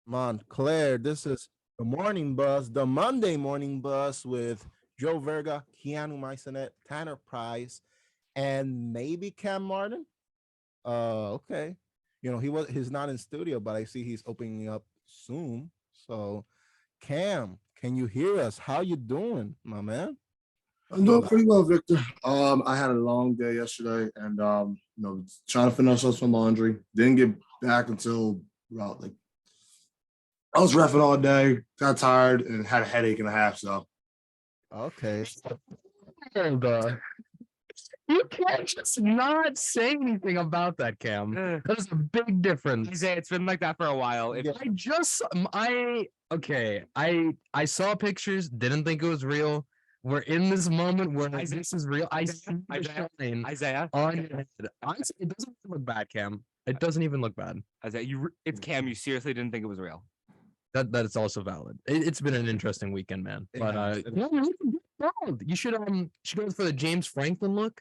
Montclair. This is the morning buzz, the Monday morning buzz with Joe Verga, Kianu Maysonett, Tanner Price, and maybe Cam Martin. Okay. He's not in studio, but I see he's opening up soon. So Cam, can you hear us? How you doing, my man? I'm doing pretty well, Victor. I had a long day yesterday, and trying to finish up some laundry. Didn't get back until about like I was reffing all day, got tired, and had a headache and a half. So Okay. And, you can't just not say anything about that, Cam. There's a big difference. Isaiah, it's been like that for a while. If Yeah. I saw pictures, didn't think it was real. We're in this moment where this is real. I see the shine Isaiah, on your head. Honestly, it doesn't even look bad, Cam. It doesn't even look bad. Isaiah, it's Cam. You seriously didn't think it was real? That is also valid. It's been an interesting weekend, man. But you should go for the James Franklin look.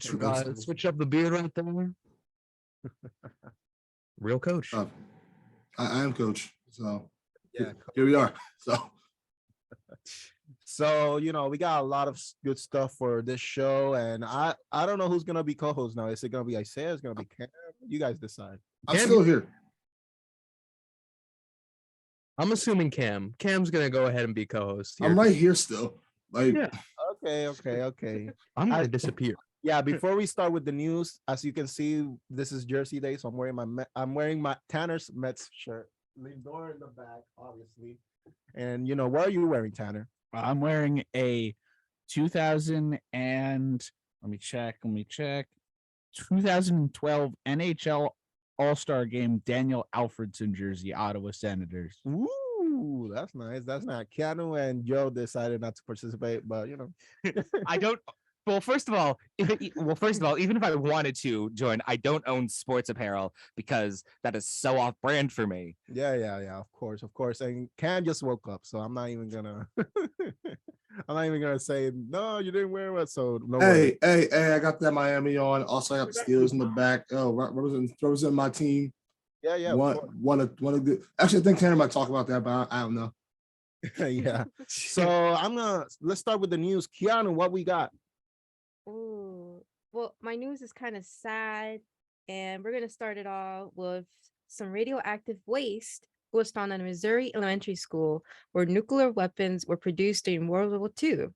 Switch up the beard right there. Real coach. I am coach. So Yeah. here we are. So, we got a lot of good stuff for this show, and I don't know who's gonna be co-host now. Is it gonna be Isaiah? Is it gonna be Cam? You guys decide. I'm still here. I'm assuming Cam. Cam's gonna go ahead and be co-host here. I'm right here still. Like, Yeah. Okay. I'm gonna disappear. Yeah, before we start with the news, as you can see, this is Jersey Day, so I'm wearing my Tanner's Mets shirt. Lindor in the back, obviously. And what are you wearing, Tanner? I'm wearing a 2000 and let me check. 2012 NHL All-Star Game Daniel Alfredson jersey, Ottawa Senators. Ooh, that's nice. That's not Keanu and Joe decided not to participate, but I don't. Well, first of all, even if I wanted to join, I don't own sports apparel because that is so off-brand for me. Yeah. Of course. And Cam just woke up, so I'm not even gonna. I'm not even gonna say no. You didn't wear it, so no. hey, I got that Miami on. Also, I got the Steelers in the back. Oh, represent my team. Yeah. One of good. Actually, I think Tanner might talk about that, but I don't know. Yeah. So let's start with the news. Kianu, what we got? Ooh, well, my news is kind of sad, and we're gonna start it all with some radioactive waste was found in a Missouri elementary school where nuclear weapons were produced during World War II.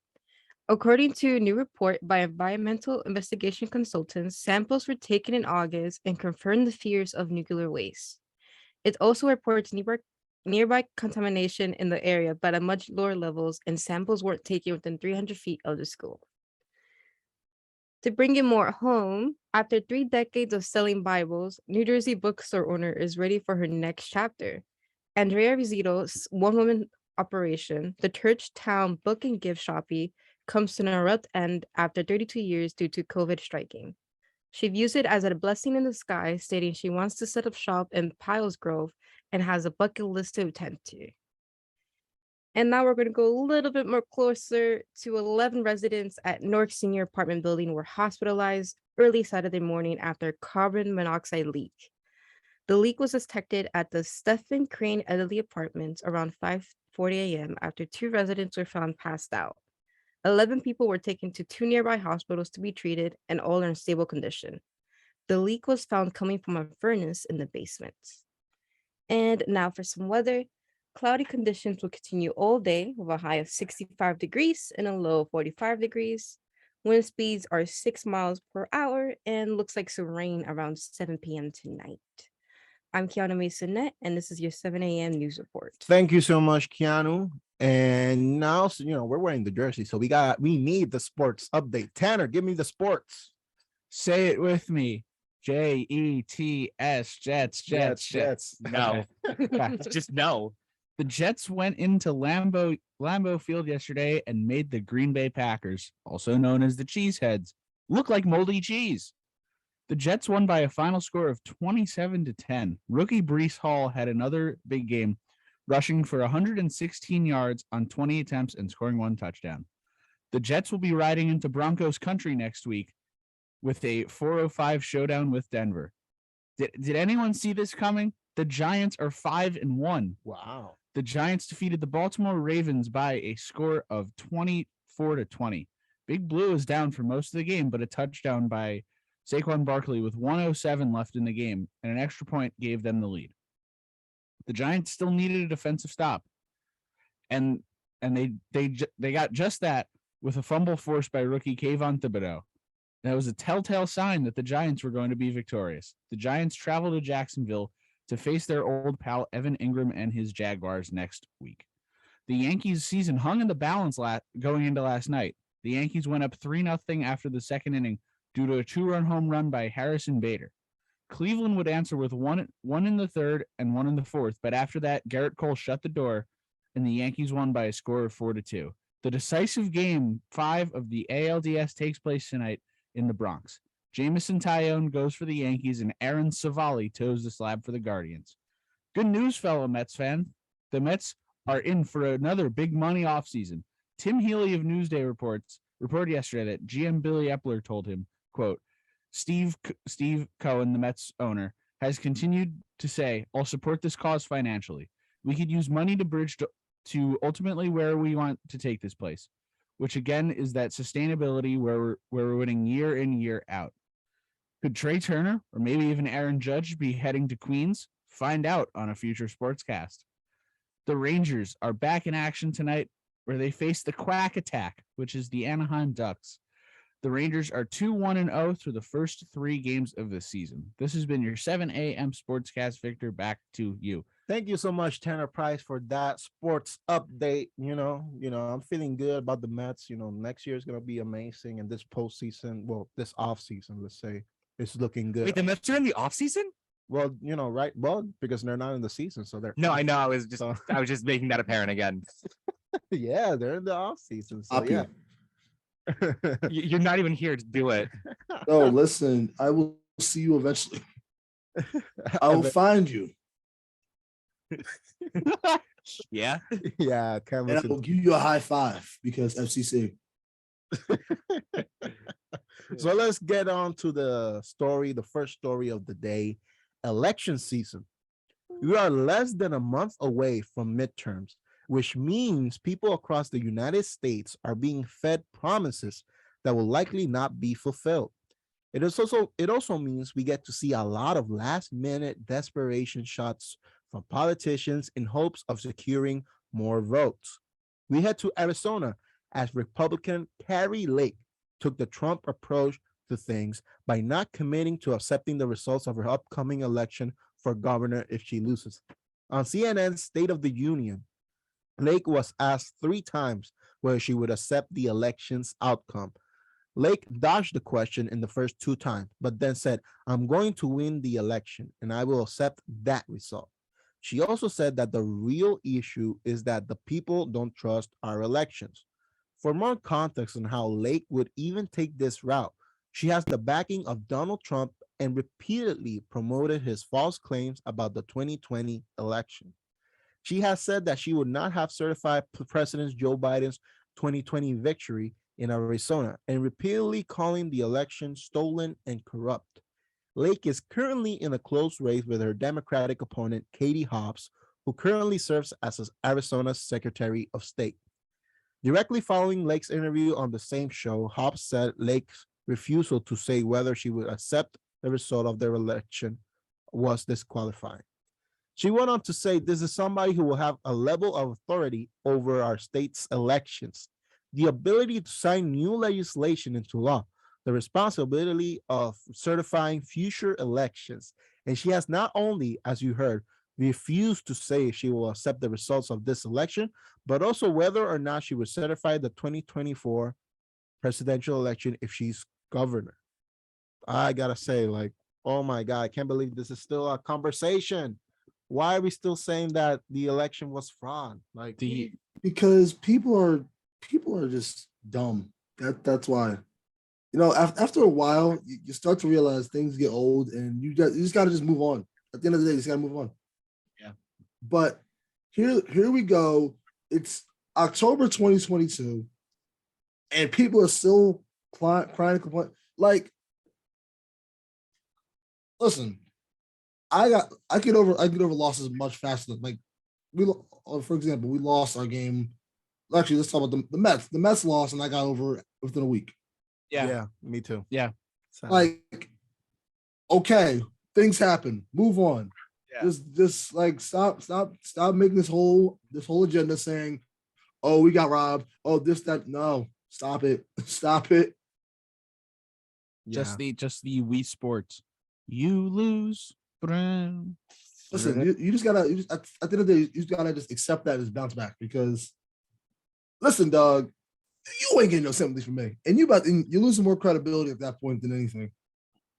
According to a new report by environmental investigation consultants, samples were taken in August and confirmed the fears of nuclear waste. It also reports nearby contamination in the area, but at much lower levels, and samples weren't taken within 300 feet of the school. To bring it more home, after 3 decades of selling Bibles, New Jersey bookstore owner is ready for her next chapter. Andrea Rizito's one-woman operation, the Church Town Book and Gift Shoppy, comes to an abrupt end after 32 years due to COVID striking. She views it as a blessing in disguise, stating she wants to set up shop in Piles Grove and has a bucket list to attend to. And now we're going to go a little bit more closer to 11 residents at Newark Senior Apartment Building were hospitalized early Saturday morning after carbon monoxide leak. The leak was detected at the Stephen Crane Elderly Apartments around 5:40 a.m. after 2 residents were found passed out. 11 people were taken to 2 nearby hospitals to be treated and all are in stable condition. The leak was found coming from a furnace in the basement. And now for some weather. Cloudy conditions will continue all day with a high of 65 degrees and a low of 45 degrees. Wind speeds are 6 miles per hour and looks like some rain around 7 p.m. tonight. I'm Kianu Maysonett, and this is your 7 a.m. news report. Thank you so much, Keanu. And now, we're wearing the jersey, so we need the sports update. Tanner, give me the sports. Say it with me. Jets, Jets. No, just no. The Jets went into Lambeau Field yesterday and made the Green Bay Packers, also known as the Cheeseheads, look like moldy cheese. The Jets won by a final score of 27-10. Rookie Breece Hall had another big game, rushing for 116 yards on 20 attempts and scoring 1 touchdown. The Jets will be riding into Broncos country next week with a 4:05 showdown with Denver. Did anyone see this coming? The Giants are 5-1. Wow. The Giants defeated the Baltimore Ravens by a score of 24-20. Big Blue is down for most of the game, but a touchdown by Saquon Barkley with 1:07 left in the game and an extra point gave them the lead. The Giants still needed a defensive stop, and they got just that with a fumble forced by rookie Kayvon Thibodeau. That was a telltale sign that the Giants were going to be victorious. The Giants travel to Jacksonville to face their old pal Evan Ingram and his Jaguars next week. The Yankees' season hung in the balance going into last night. The Yankees went up 3-0 after the second inning due to a 2-run home run by Harrison Bader. Cleveland would answer with one in the third and one in the fourth, but after that, Garrett Cole shut the door, and the Yankees won by a score of 4-2. The decisive game 5 of the ALDS takes place tonight in the Bronx. Jamison Tyone goes for the Yankees, and Aaron Savali toes the slab for the Guardians. Good news, fellow Mets fan. The Mets are in for another big money offseason. Tim Healy of Newsday reported yesterday that GM Billy Epler told him, quote, Steve Cohen, the Mets owner, has continued to say, I'll support this cause financially. We could use money to bridge to ultimately where we want to take this place, which again is that sustainability where we're winning year in, year out. Could Trey Turner or maybe even Aaron Judge be heading to Queens? Find out on a future sportscast. The Rangers are back in action tonight where they face the Quack Attack, which is the Anaheim Ducks. The Rangers are 2-1-0 through the first 3 games of the season. This has been your 7 a.m. Sportscast. Victor, back to you. Thank you so much, Tanner Price, for that sports update. I'm feeling good about the Mets. Next year is going to be amazing. And this postseason, this offseason, let's say, it's looking good. Wait, the Mets are in the offseason? Well, right? Well, because they're not in the season, so they're No, I know. I was just making that apparent again. yeah, they're in the offseason. So Happy. yeah. You're not even here to do it. No, listen, I will see you eventually. I will find you. Yeah. Yeah, And I will give you a high five because FCC. So let's get on to the first story of the day, election season. We are less than a month away from midterms, which means people across the United States are being fed promises that will likely not be fulfilled. It also means we get to see a lot of last-minute desperation shots from politicians in hopes of securing more votes. We head to Arizona as Republican Kari Lake took the Trump approach to things by not committing to accepting the results of her upcoming election for governor if she loses. On CNN's State of the Union, Lake was asked 3 times whether she would accept the election's outcome. Lake dodged the question in the first 2 times, but then said, I'm going to win the election and I will accept that result. She also said that the real issue is that the people don't trust our elections. For more context on how Lake would even take this route, she has the backing of Donald Trump and repeatedly promoted his false claims about the 2020 election. She has said that she would not have certified President Joe Biden's 2020 victory in Arizona and repeatedly calling the election stolen and corrupt. Lake is currently in a close race with her Democratic opponent, Katie Hobbs, who currently serves as Arizona's Secretary of State. Directly following Lake's interview on the same show, Hobbs said Lake's refusal to say whether she would accept the result of their election was disqualifying. She went on to say, this is somebody who will have a level of authority over our state's elections, the ability to sign new legislation into law, the responsibility of certifying future elections. And she has not only, as you heard, refused to say if she will accept the results of this election, but also whether or not she would certify the 2024 presidential election if she's governor. I gotta say, oh my God, I can't believe this is still a conversation. Why are we still saying that the election was fraud? Because people are just dumb. That's why. After a while, you start to realize things get old, and you just got to just move on. At the end of the day, you just got to move on. Yeah. But here we go. It's October 2022, and people are still crying and complaining. Listen, I get over losses much faster. Like for example, we lost our game. Actually, let's talk about the Mets. The Mets lost, and I got over it within a week. Yeah. Me too. Yeah. Like, okay, things happen. Move on. Yeah. Just like stop making this whole agenda saying, oh, we got robbed. Oh, this, that. No, stop it. Stop it. Just the Wii Sports. You lose. Brown. Listen, you just gotta at the end of the day, you just gotta just accept that as bounce back because listen, dog, you ain't getting no sympathy from me. And you're losing more credibility at that point than anything.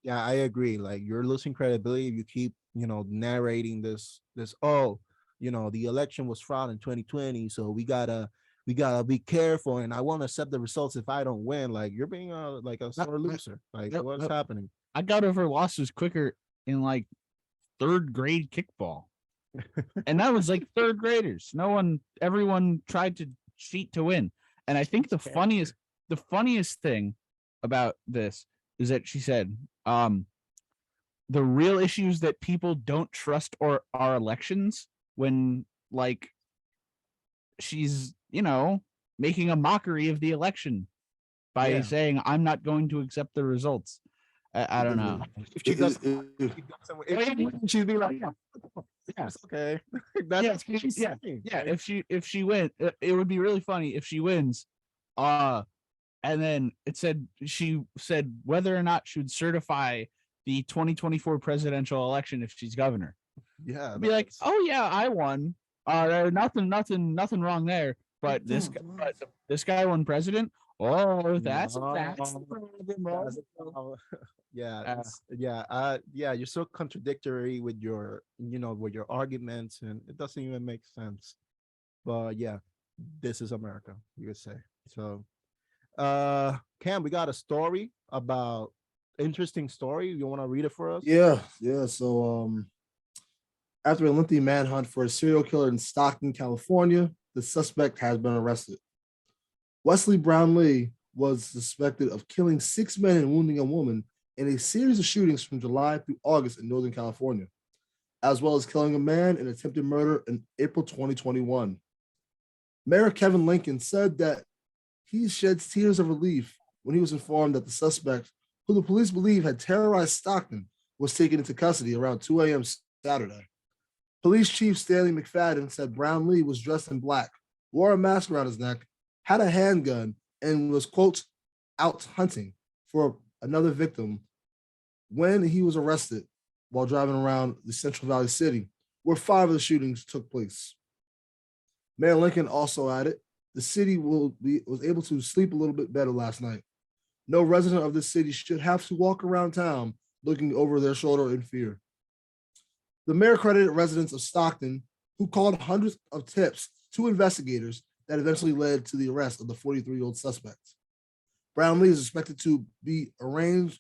Yeah, I agree. Like you're losing credibility if you keep, narrating this, oh, the election was fraud in 2020. So we gotta be careful. And I won't accept the results if I don't win. Like you're being a sore loser. Like what's happening? I got over losses quicker in like third grade kickball. And that was like third graders. Everyone tried to cheat to win. And I think the funniest thing about this is that she said, the real issues that people don't trust our elections when like she's, making a mockery of the election by saying, I'm not going to accept the results. I don't know. If she does, she'd be like, yeah, okay. That's If she wins, it would be really funny if she wins. And then she said whether or not she would certify the 2024 presidential election if she's governor. Yeah, be like, oh yeah, I won. Nothing wrong there. But this guy won president. Oh, that's you're so contradictory with your arguments, and it doesn't even make sense. But yeah, this is America, you could say. So Cam, we got a story about interesting story. You want to read it for us? Yeah. So after a lengthy manhunt for a serial killer in Stockton, California, the suspect has been arrested. Wesley Brown Lee was suspected of killing 6 men and wounding a woman in a series of shootings from July through August in Northern California, as well as killing a man in attempted murder in April 2021. Mayor Kevin Lincoln said that he sheds tears of relief when he was informed that the suspect, who the police believe had terrorized Stockton, was taken into custody around 2 a.m. Saturday. Police Chief Stanley McFadden said Brown Lee was dressed in black, wore a mask around his neck, had a handgun, and was, quote, out hunting for another victim when he was arrested while driving around the Central Valley City, where 5 of the shootings took place. Mayor Lincoln also added, the city was able to sleep a little bit better last night. No resident of the city should have to walk around town looking over their shoulder in fear. The mayor credited residents of Stockton who called hundreds of tips to investigators that eventually led to the arrest of the 43-year-old suspect. Brown Lee is expected to be arraigned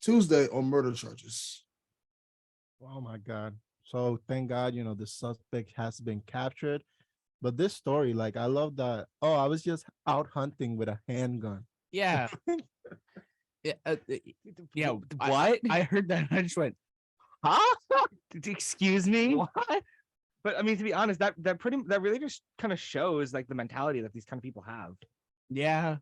Tuesday on murder charges. Oh my God. So thank God, the suspect has been captured. But this story, like, I love that. Oh, I was just out hunting with a handgun. Yeah. What? I heard that and I just went, Huh? Excuse me? what? But I mean, to be honest, that really just kind of shows like the mentality that these kind of people have. Yeah.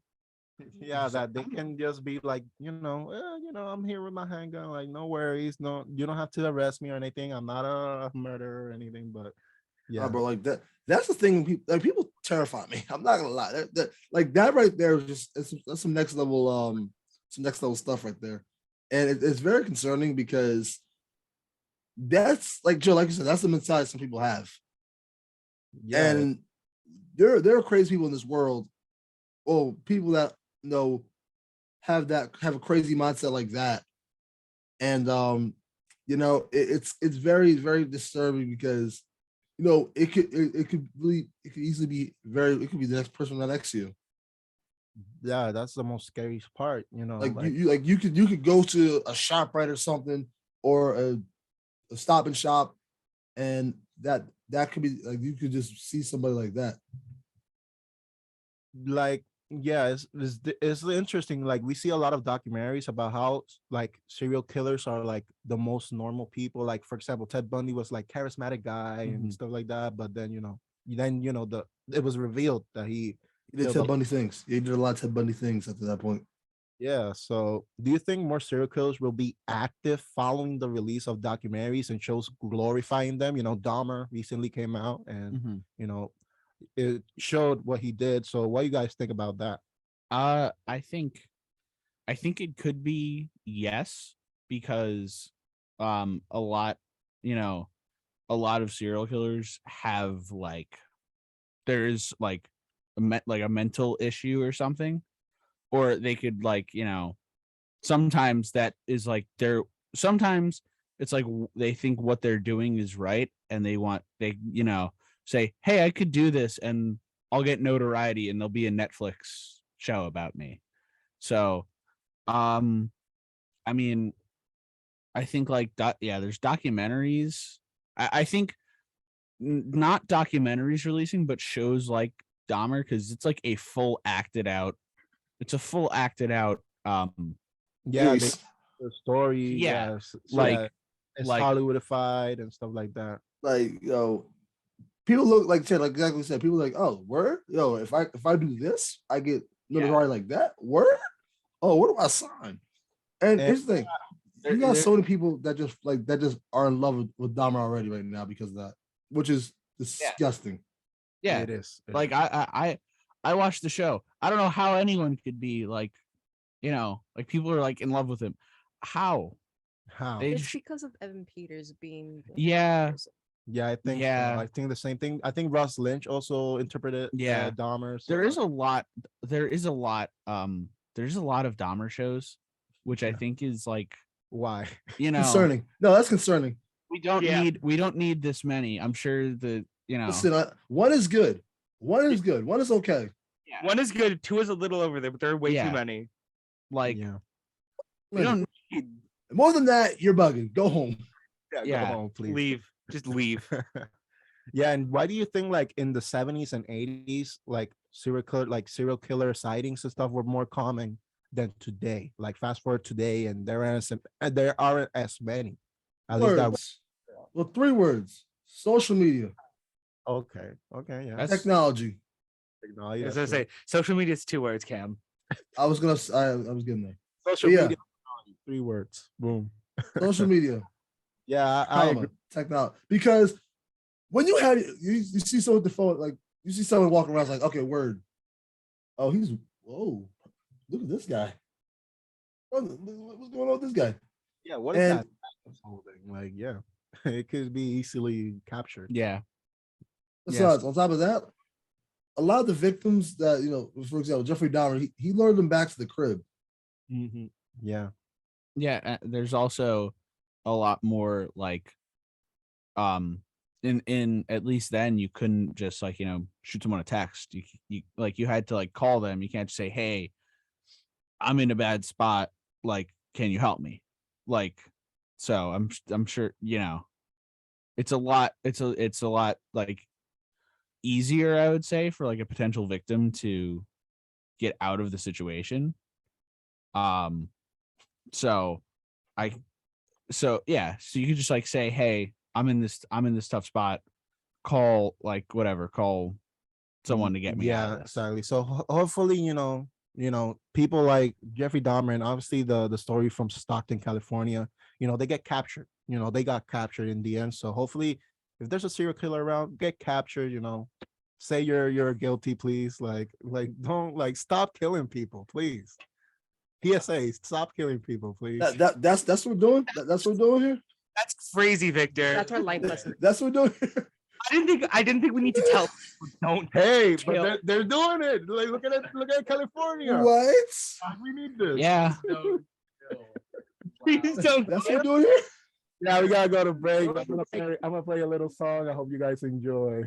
Yeah, that they can just be like, I'm here with my handgun. Like, no worries. No, you don't have to arrest me or anything. I'm not a murderer or anything, but yeah. Bro, like that. That's the thing. People terrify me. I'm not gonna lie. That right there is just that's some next level stuff right there, and it's very concerning because that's like Joe, like you said, that's the mentality some people have. Yeah, and there are crazy people in this world, or people that have a crazy mindset like that, and it's very, very disturbing because. It could easily be it could be the next person right next to you. Yeah, that's the most scary part. You could go to a shop right or something or a Stop and Shop, and that could be like you could just see somebody like that. Like Yeah, it's interesting. Like we see a lot of documentaries about how like serial killers are like the most normal people. Like for example, Ted Bundy was like charismatic guy and Mhm. stuff like that. But then the it was revealed that he He did killed Ted Bundy things. He did a lot of Ted Bundy things after that point. Yeah. So, do you think more serial killers will be active following the release of documentaries and shows glorifying them? Dahmer recently came out and Mhm. you know it showed what he did. So, what do you guys think about that? I think it could be yes, because a lot, you know, a lot of serial killers have like there's like like a mental issue or something, or they could like, sometimes that is like they're sometimes it's like they think what they're doing is right, and they say, hey, I could do this and I'll get notoriety and there'll be a Netflix show about me. So um I mean, I think like yeah, there's documentaries. I think not documentaries releasing, but shows like Dahmer, because it's like a full acted out. It's a full acted out. Yeah, Yes. the story. Yeah, Yes. So, like yeah, it's like Hollywoodified and stuff like that. Like, people look like said, like exactly said, people like, oh, word, if I do this, I get notoriety like that. Word? Oh, what do I sign? And And here's the thing. there, You got there- so many people that just are in love with Dahmer already right now because of that, which is yeah, disgusting. yeah. it is. Like I watched the show. I don't know how anyone could be like, like people are like in love with him. How How? they? It's because of Evan Peters being the Yeah, person. Yeah, I think so. yeah, I think the same thing. I think Ross Lynch also interpreted yeah. Dahmer. So, There is a lot. There is a lot. There's a lot of Dahmer shows, which I Yeah. think is like, why? Concerning. No, that's concerning. Yeah. we don't need this many. I'm sure that Listen, one is good. One is good. One is okay. One is good, two is a little over there, but there are way too Yeah. many. like Yeah. we don't need. More than that, you're bugging. Go home. Yeah. Go Yeah. home, please. Leave. Just leave. Yeah, and why do you think like in the 70s and 80s, like serial killer sightings and stuff were more common than today? Like fast forward today, and there aren't as many. At least that. Words. Well, 3 words. Social media, Okay. Okay. Yeah. That's technology. Technology, As that's I true. say, social media is 2 words, Cam. I was getting there. Social But yeah, media. 3 words. Boom. social media, Yeah, I agree. comma, technology. Because when you see someone with the phone, like you see someone walking around, it's like, okay, word. Oh, whoa, look at this guy. Oh, what's going on with this guy? Yeah. What is And that holding? Like, yeah, it could be easily captured. yeah. besides, on top of that, a lot of the victims that, for example, Jeffrey Dahmer, he lured them back to the crib. Mm-hmm. Yeah. Yeah, there's also a lot more like in at least then you couldn't just like shoot someone a text. You like you had to like call them. You can't just say, hey, I'm in a bad spot, like can you help me? Like, so I'm sure it's a lot like easier, I would say, for like a potential victim to get out of the situation. So I yeah, so you could just like say, hey, I'm in this tough spot. Call like whatever, call someone to get me out Yeah, of this. exactly. So hopefully, people like Jeffrey Dahmer and obviously the story from Stockton, California, they get captured. They got captured in the end. So hopefully, if there's a serial killer around, get captured. Say you're guilty, please. Like don't like stop killing people, please. PSA, stop killing people, please. That's what we're doing. That's what we're doing here. That's crazy, Victor. That's our life lesson. That's what we're doing here. I didn't think we need to tell people don't. Hey, Kill. but they're doing it. Like look at California. What? We need this. Yeah. Please don't. That's what we're doing here. Yeah, we gotta go to break. I'm gonna play a little song. I hope you guys enjoy.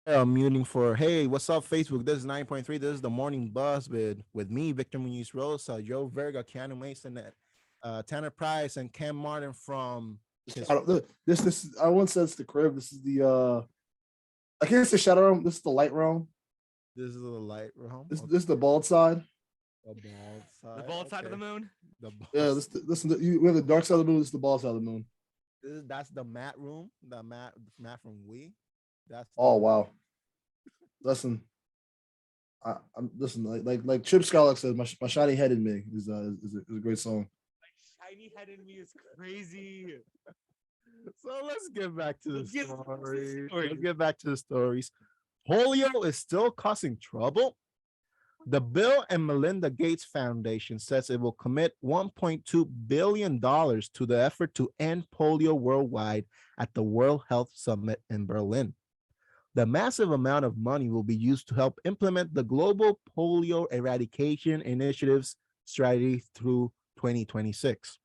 I'm muting for hey, what's up, Facebook? This is 9.3. This is the morning buzz with me, Victor Muniz Rosa, Joe Verga, Kianu Maysonett, Tanner Price, and Cam Martin from his This I once said it's the crib. This is the I can't say shadow realm. This is the light realm. this is the light realm. This is the bald side. The bald side. The bald side of the okay. moon. The bald Yeah, we have the dark side of the moon. This is the bald side of the moon. that's the mat room. The mat from We. That's Oh wow. Listen, I'm listen like Chip Scarlett says, my shiny head in me is a great song. Shiny head in me is crazy. So let's get back to the Let's get back to the story. story. Let's get back to the stories. Polio is still causing trouble. The Bill and Melinda Gates Foundation says it will commit $1.2 billion to the effort to end polio worldwide at the World Health Summit in Berlin. The massive amount of money will be used to help implement the global polio eradication initiative's strategy through 2026.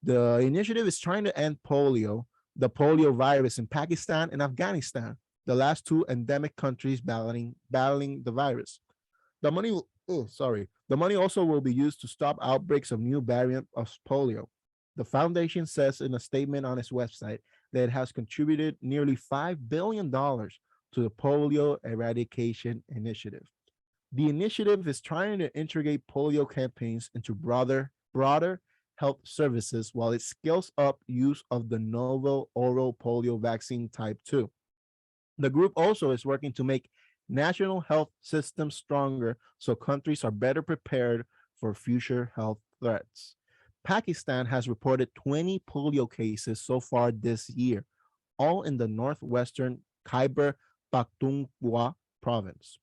The initiative is trying to end polio, the polio virus in Pakistan and Afghanistan, the last two endemic countries battling the virus. The money, the money also will be used to stop outbreaks of new variant of polio. The foundation says in a statement on its website that it has contributed nearly $5 billion to the polio eradication initiative. The initiative is trying to integrate polio campaigns into broader health services while it scales up use of the novel oral polio vaccine type 2. The group also is working to make national health systems stronger so countries are better prepared for future health threats. Pakistan has reported 20 polio cases so far this year, all in the northwestern Khyber Pakhtunkhwa province.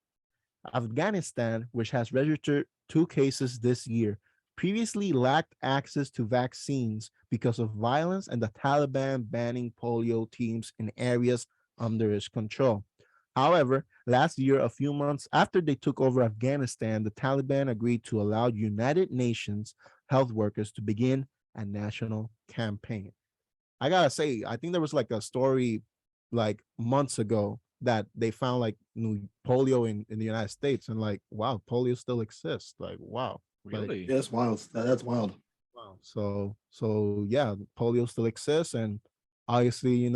Afghanistan, which has registered 2 cases this year, previously lacked access to vaccines because of violence and the Taliban banning polio teams in areas under its control. However, last year, a few months after they took over Afghanistan, the Taliban agreed to allow United Nations health workers to begin a national campaign. I gotta say, I think there was like a story like months ago that they found like new polio in the United States, and like, wow, polio still exists. Like, wow. Really? Yeah, that's wild. That's wild. Wow. So yeah, polio still exists, and obviously,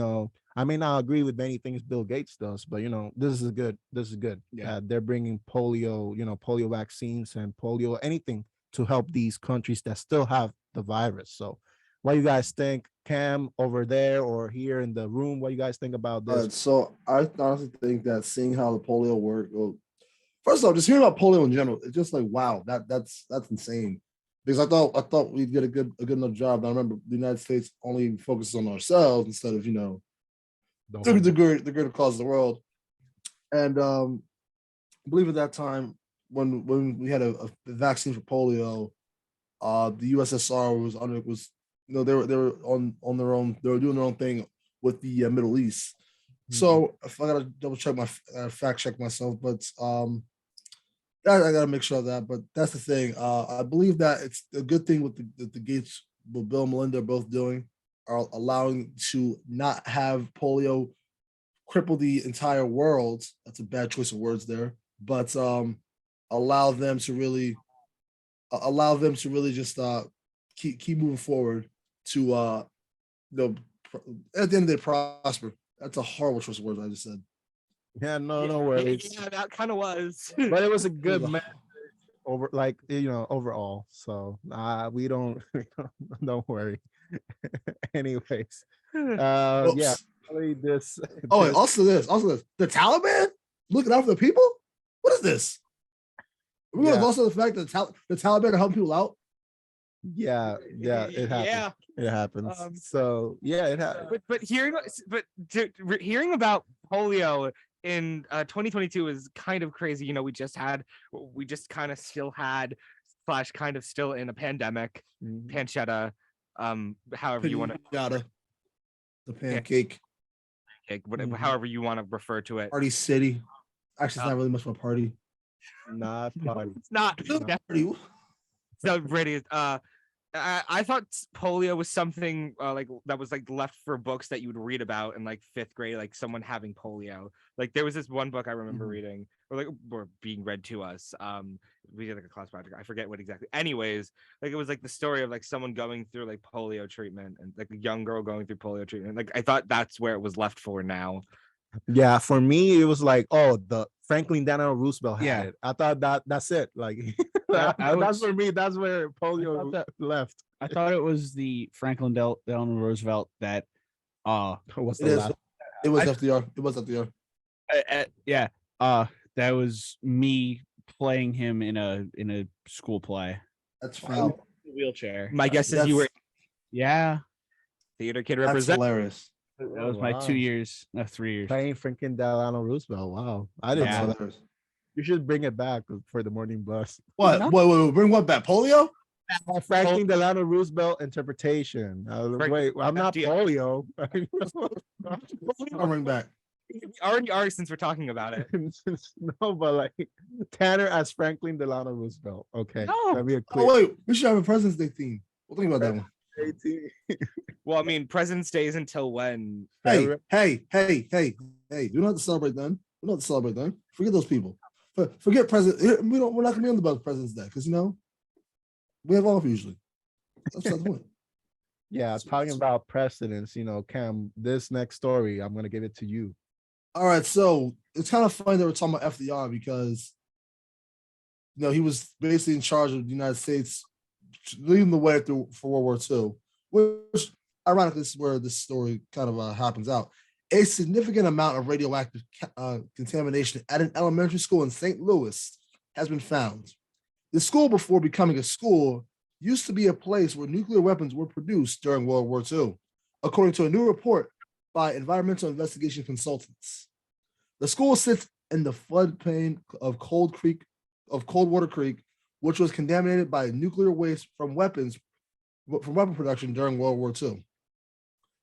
I may not agree with many things Bill Gates does, but this is good. This is good. Yeah. They're bringing polio, polio vaccines and polio anything to help these countries that still have the virus. So, what do you guys think, Cam, over there or here in the room? What do you guys think about this? So I honestly think that seeing how the polio work, well, first off, just hearing about polio in general, it's just like wow, that's insane. Because I thought we'd get a good enough job. I remember the United States only focuses on ourselves instead of The the whole- greater cause of the world. And I believe at that time when we had a vaccine for polio, the USSR they were on their own. They were doing their own thing with the Middle East. So if I gotta double check fact check myself, but I gotta make sure of that. But that's the thing. I believe that it's a good thing with the Gates, what Bill and Melinda are both doing, are allowing to not have polio cripple the entire world. That's a bad choice of words there, but allow them to really just keep moving forward to at the end of the day prosper. That's a horrible choice of words I just said. Yeah, no worries. Yeah, that kind of was. But it was a good Ugh. match overall. So we don't don't worry. Anyways, yeah, Oops. really this. Oh, and also this. The Taliban looking out for the people. What is this? Remember Yeah. also the fact that the Taliban are helping people out. Yeah, it happens. Yeah. It happens. So yeah, it happens. But hearing about polio in 2022 is kind of crazy. We just kind of still had / kind of still in a pandemic, pancetta, however you want to Pinata, the pancake whatever, however you want to refer to it. party city. Actually, it's not really much of a party. Not party. It's not Party. so ready. I thought polio was something like that was like left for books that you would read about in like 5th grade, like someone having polio. Like there was this one book I remember reading or being read to us. We did like a class project. I forget what exactly. Anyways, like it was like the story of like someone going through like polio treatment and like a young girl going through polio treatment. Like I thought that's where it was left for now. Yeah, for me, it was like, oh, the Franklin Delano Roosevelt had Yeah. it. I thought that's it. Like I that's was- for me. That's where polio left. I thought it was the Franklin Delano Roosevelt that What's It the is. last? It was I- FDR. It was FDR. yeah, that was me playing him in a school play. That's foul. Wheelchair. My guess is you were Yeah, theater kid That's represent. hilarious. that was my Wow. 2 years, 3 years. Playing Franklin Delano Roosevelt. Wow, I didn't That's know. hilarious. You should bring it back for the morning bus. What? No. Wait, bring what back? Polio? Franklin Delano Roosevelt interpretation. Wait, I'm not polio. I'll bring back. We already are since we're talking about it. No, but like Tanner as Franklin Delano Roosevelt. Okay, No. let me a clear. Oh wait, we should have a President's Day theme. We'll think about that one. 18. Well, I mean, President's Day is until when? Hey, we don't have to celebrate then. We don't have to celebrate then. Forget those people. Forget President. We're not gonna be on the President's Day because we have off usually. That's the point. Yeah, talking about precedents, Cam, this next story, I'm gonna give it to you. All right, so it's kind of funny that we're talking about FDR because he was basically in charge of the United States, leading the way through for World War II, which ironically is where this story kind of happens out. A significant amount of radioactive contamination at an elementary school in St. Louis has been found. The school, before becoming a school, used to be a place where nuclear weapons were produced during World War II, according to a new report by environmental investigation consultants. The school sits in the floodplain of Coldwater Creek, which was contaminated by nuclear waste from weapon production during World War II.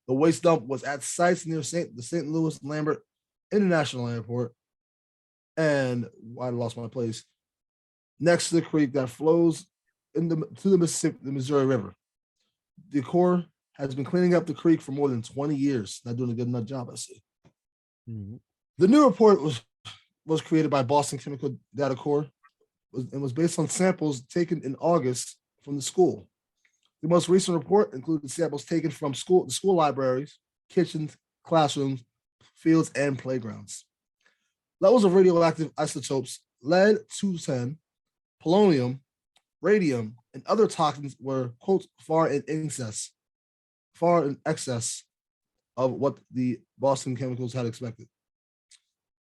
The waste dump was at sites near the St. Louis Lambert International Airport, and I lost my place, next to the creek that flows to the Missouri River. The Corps has been cleaning up the creek for more than 20 years. Not doing a good enough job, I see. Mhm. The new report was created by Boston Chemical Data Corps and was based on samples taken in August from the school. The most recent report included samples taken from the school libraries, kitchens, classrooms, fields, and playgrounds. Levels of radioactive isotopes, lead-210, polonium, radium, and other toxins were, quote, far in excess of what the Boston Chemicals had expected.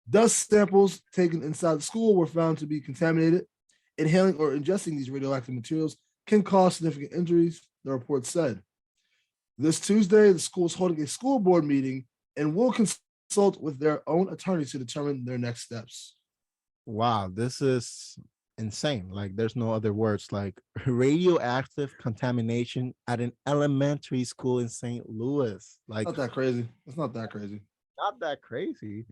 Dust samples taken inside the school were found to be contaminated. Inhaling or ingesting these radioactive materials can cause significant injuries, the report said. This Tuesday, the school is holding a school board meeting and will consult with their own attorneys to determine their next steps. Wow, this is insane. Like, there's no other words. Like, radioactive contamination at an elementary school in St. Louis. Like, Not that crazy. It's not that crazy. not that crazy.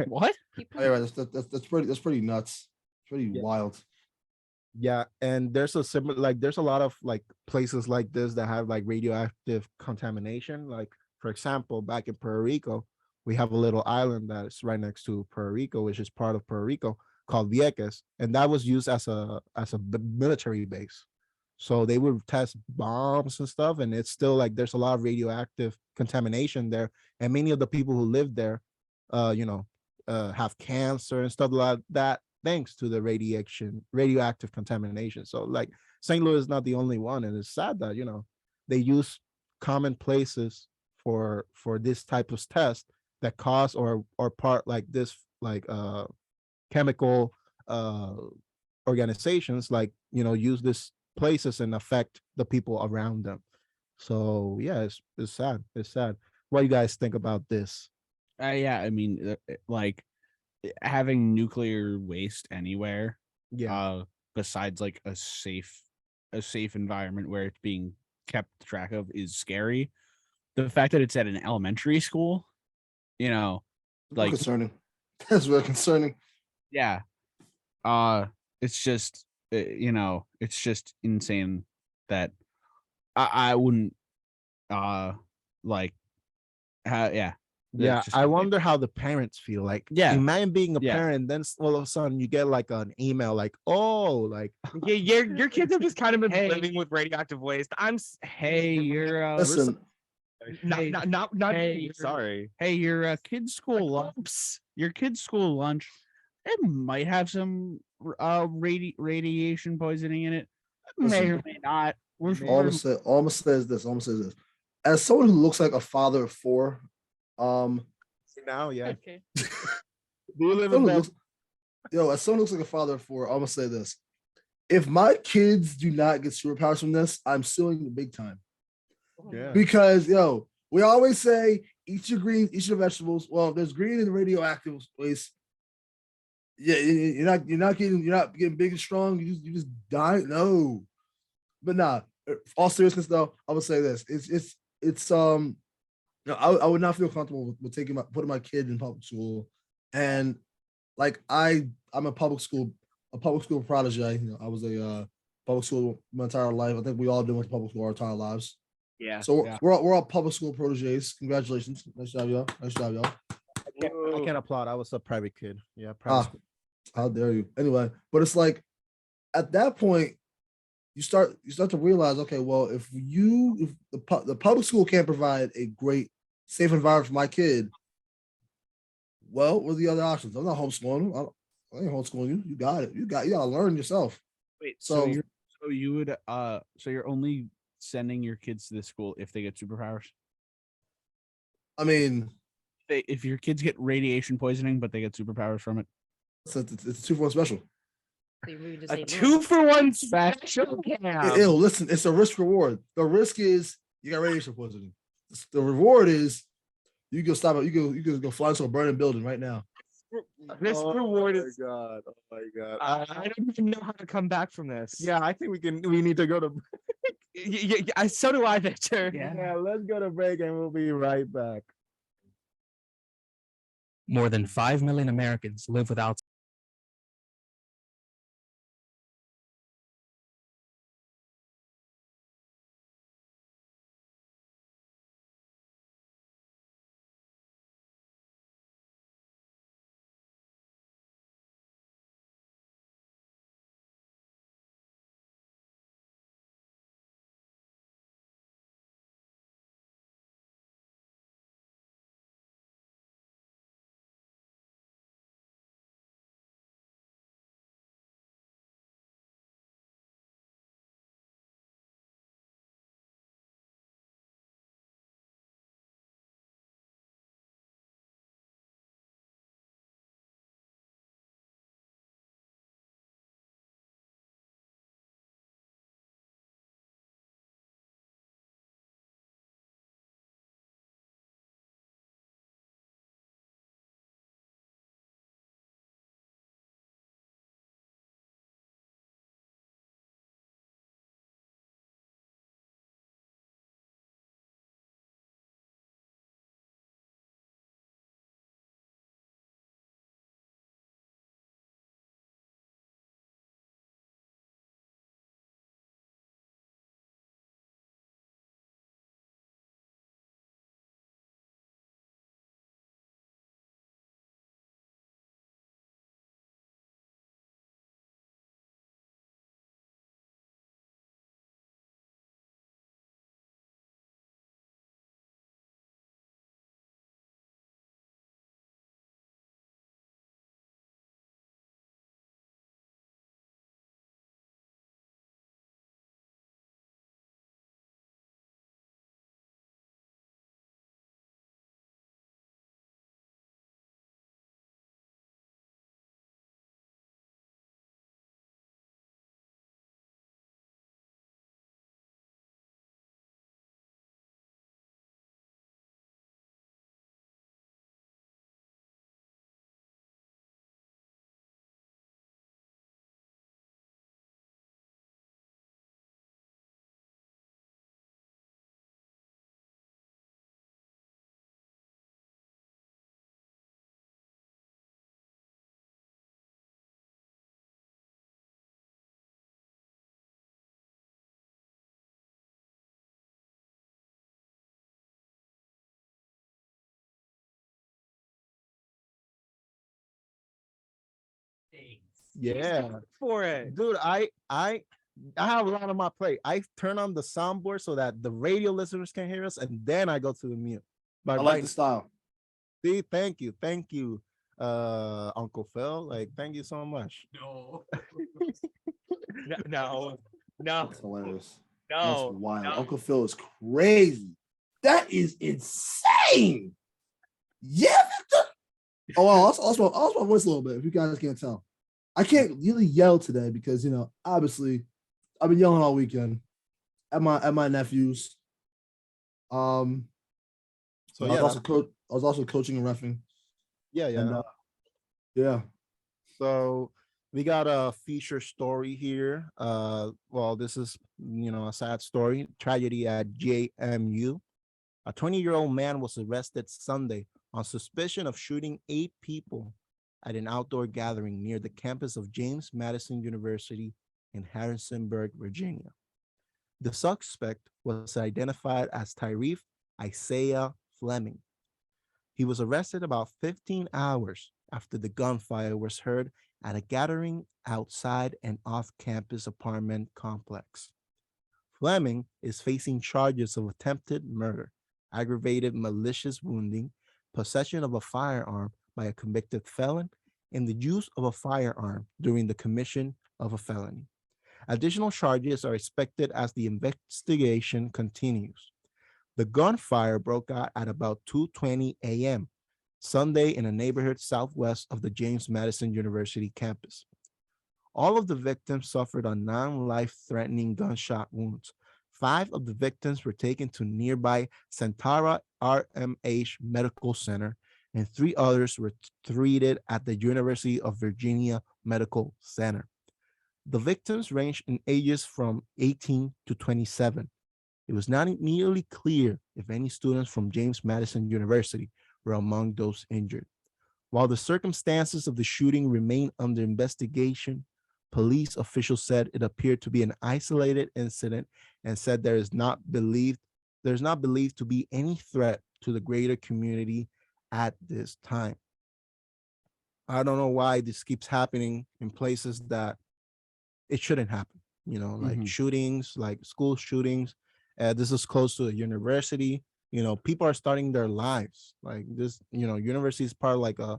What? Oh, you're right. That's pretty nuts. Pretty Yeah. wild. Yeah, and there's a similar, like, there's a lot of like places like this that have like radioactive contamination. Like, for example, back in Puerto Rico, we have a little island that's right next to Puerto Rico, which is part of Puerto Rico, called Vieques, and that was used as a military base. So they would test bombs and stuff, and it's still like there's a lot of radioactive contamination there, and many of the people who live there, have cancer and stuff like that, thanks to the radioactive contamination. So like St. Louis is not the only one, and it's sad that they use common places for this type of test that cause or part like this, like chemical organizations, like use these places and affect the people around them. So yeah, it's sad. It's sad. What do you guys think about this? Yeah, I mean, like having nuclear waste anywhere, Yeah. besides like a safe environment where it's being kept track of is scary. The fact that it's at an elementary school, like, Concerning. That's really concerning. yeah, it's just it's just insane that I wouldn't like yeah. Yeah, Just- I wonder how the parents feel. Like, Yeah. imagine being a Yeah. parent, then all of a sudden you get like an email, like, oh, like, Yeah, your kids have just kind of been Hey. living with radioactive waste. Hey, you're Listen, not Hey, me, you're- sorry. hey, your kid's school lunch. Your kid's school lunch. It might have some radiation poisoning in it. It may Listen. or may not. We're, all I'm we're gonna say, all I'm gonna say is this. All I'm gonna say is this. As someone who looks like a father of four, now, yeah. Okay. Do you live in someone who Bel- looks, as someone who looks like a father of four, I'm gonna say this. If my kids do not get superpowers from this, I'm suing big time. Yeah. Because we always say eat your greens, eat your vegetables. Well, if there's green in the radioactive waste, yeah, you're not getting big and strong. You just die. No, but nah. All seriousness though, I would say this. It's I would not feel comfortable with putting my kid in public school, and like I'm a public school protege. I was a public school my entire life. I think we all went to public school our entire lives. Yeah. So Yeah. we're all public school proteges. Congratulations, nice job, y'all. Nice job, y'all. I can't applaud. I was a private kid. Yeah, private school. How dare you? Anyway, but it's like at that point you start to realize, okay, well, if the public school can't provide a great, safe environment for my kid, well, what are the other options? I'm not homeschooling. I ain't homeschooling you. You got it. You got to learn yourself. wait. So- You would so you're only sending your kids to this school if they get superpowers. I mean, If your kids get radiation poisoning, but they get superpowers from it. it's a 2-for-1 special. So you really just A say no. 2-for-1 special. Listen, it's a risk reward. The risk is you got radiation poisoning. The reward is you can stop it. You can go fly into a burning building right now. This reward is. God. Oh my God. I don't even know how to come back from this. Yeah, I think we need to go to So do I, Victor. yeah, let's go to break and we'll be right back. More than 5 million Americans live without Yeah, For it. dude, I have a lot on my plate. I turn on the soundboard so that the radio listeners can hear us, and then I go to the mute. But I like right, the style. see, thank you, Uncle Phil. Like, thank you so much. No. No, That's hilarious. That's no. wild. Uncle Phil is crazy. That is insane. Yeah, Victor. Oh, I lost my voice a little bit. If you guys can't tell, I can't really yell today because obviously, I've been yelling all weekend at my nephews. So I yeah, was also coaching and reffing. yeah. And yeah. So we got a feature story here. Well, this is a sad story. Tragedy at JMU. A 20-year-old man was arrested Sunday on suspicion of shooting 8 people at an outdoor gathering near the campus of James Madison University in Harrisonburg, Virginia. The suspect was identified as Tyree Isaiah Fleming. He was arrested about 15 hours after the gunfire was heard at a gathering outside an off-campus apartment complex. Fleming is facing charges of attempted murder, aggravated malicious wounding, possession of a firearm by a convicted felon, and the use of a firearm during the commission of a felony. Additional charges are expected as the investigation continues. The gunfire broke out at about 2:20 a.m. Sunday in a neighborhood southwest of the James Madison University campus. All of the victims suffered on non-life-threatening gunshot wounds. 5 of the victims were taken to nearby Santara RMH Medical Center, and 3 others were treated at the University of Virginia Medical Center. The victims ranged in ages from 18 to 27. It was not immediately clear if any students from James Madison University were among those injured. While the circumstances of the shooting remain under investigation, police officials said it appeared to be an isolated incident and said there's not believed to be any threat to the greater community at this time. I don't know why this keeps happening in places that it shouldn't happen. Like shootings, like school shootings. This is close to a university. People are starting their lives. Like this, university is part of like a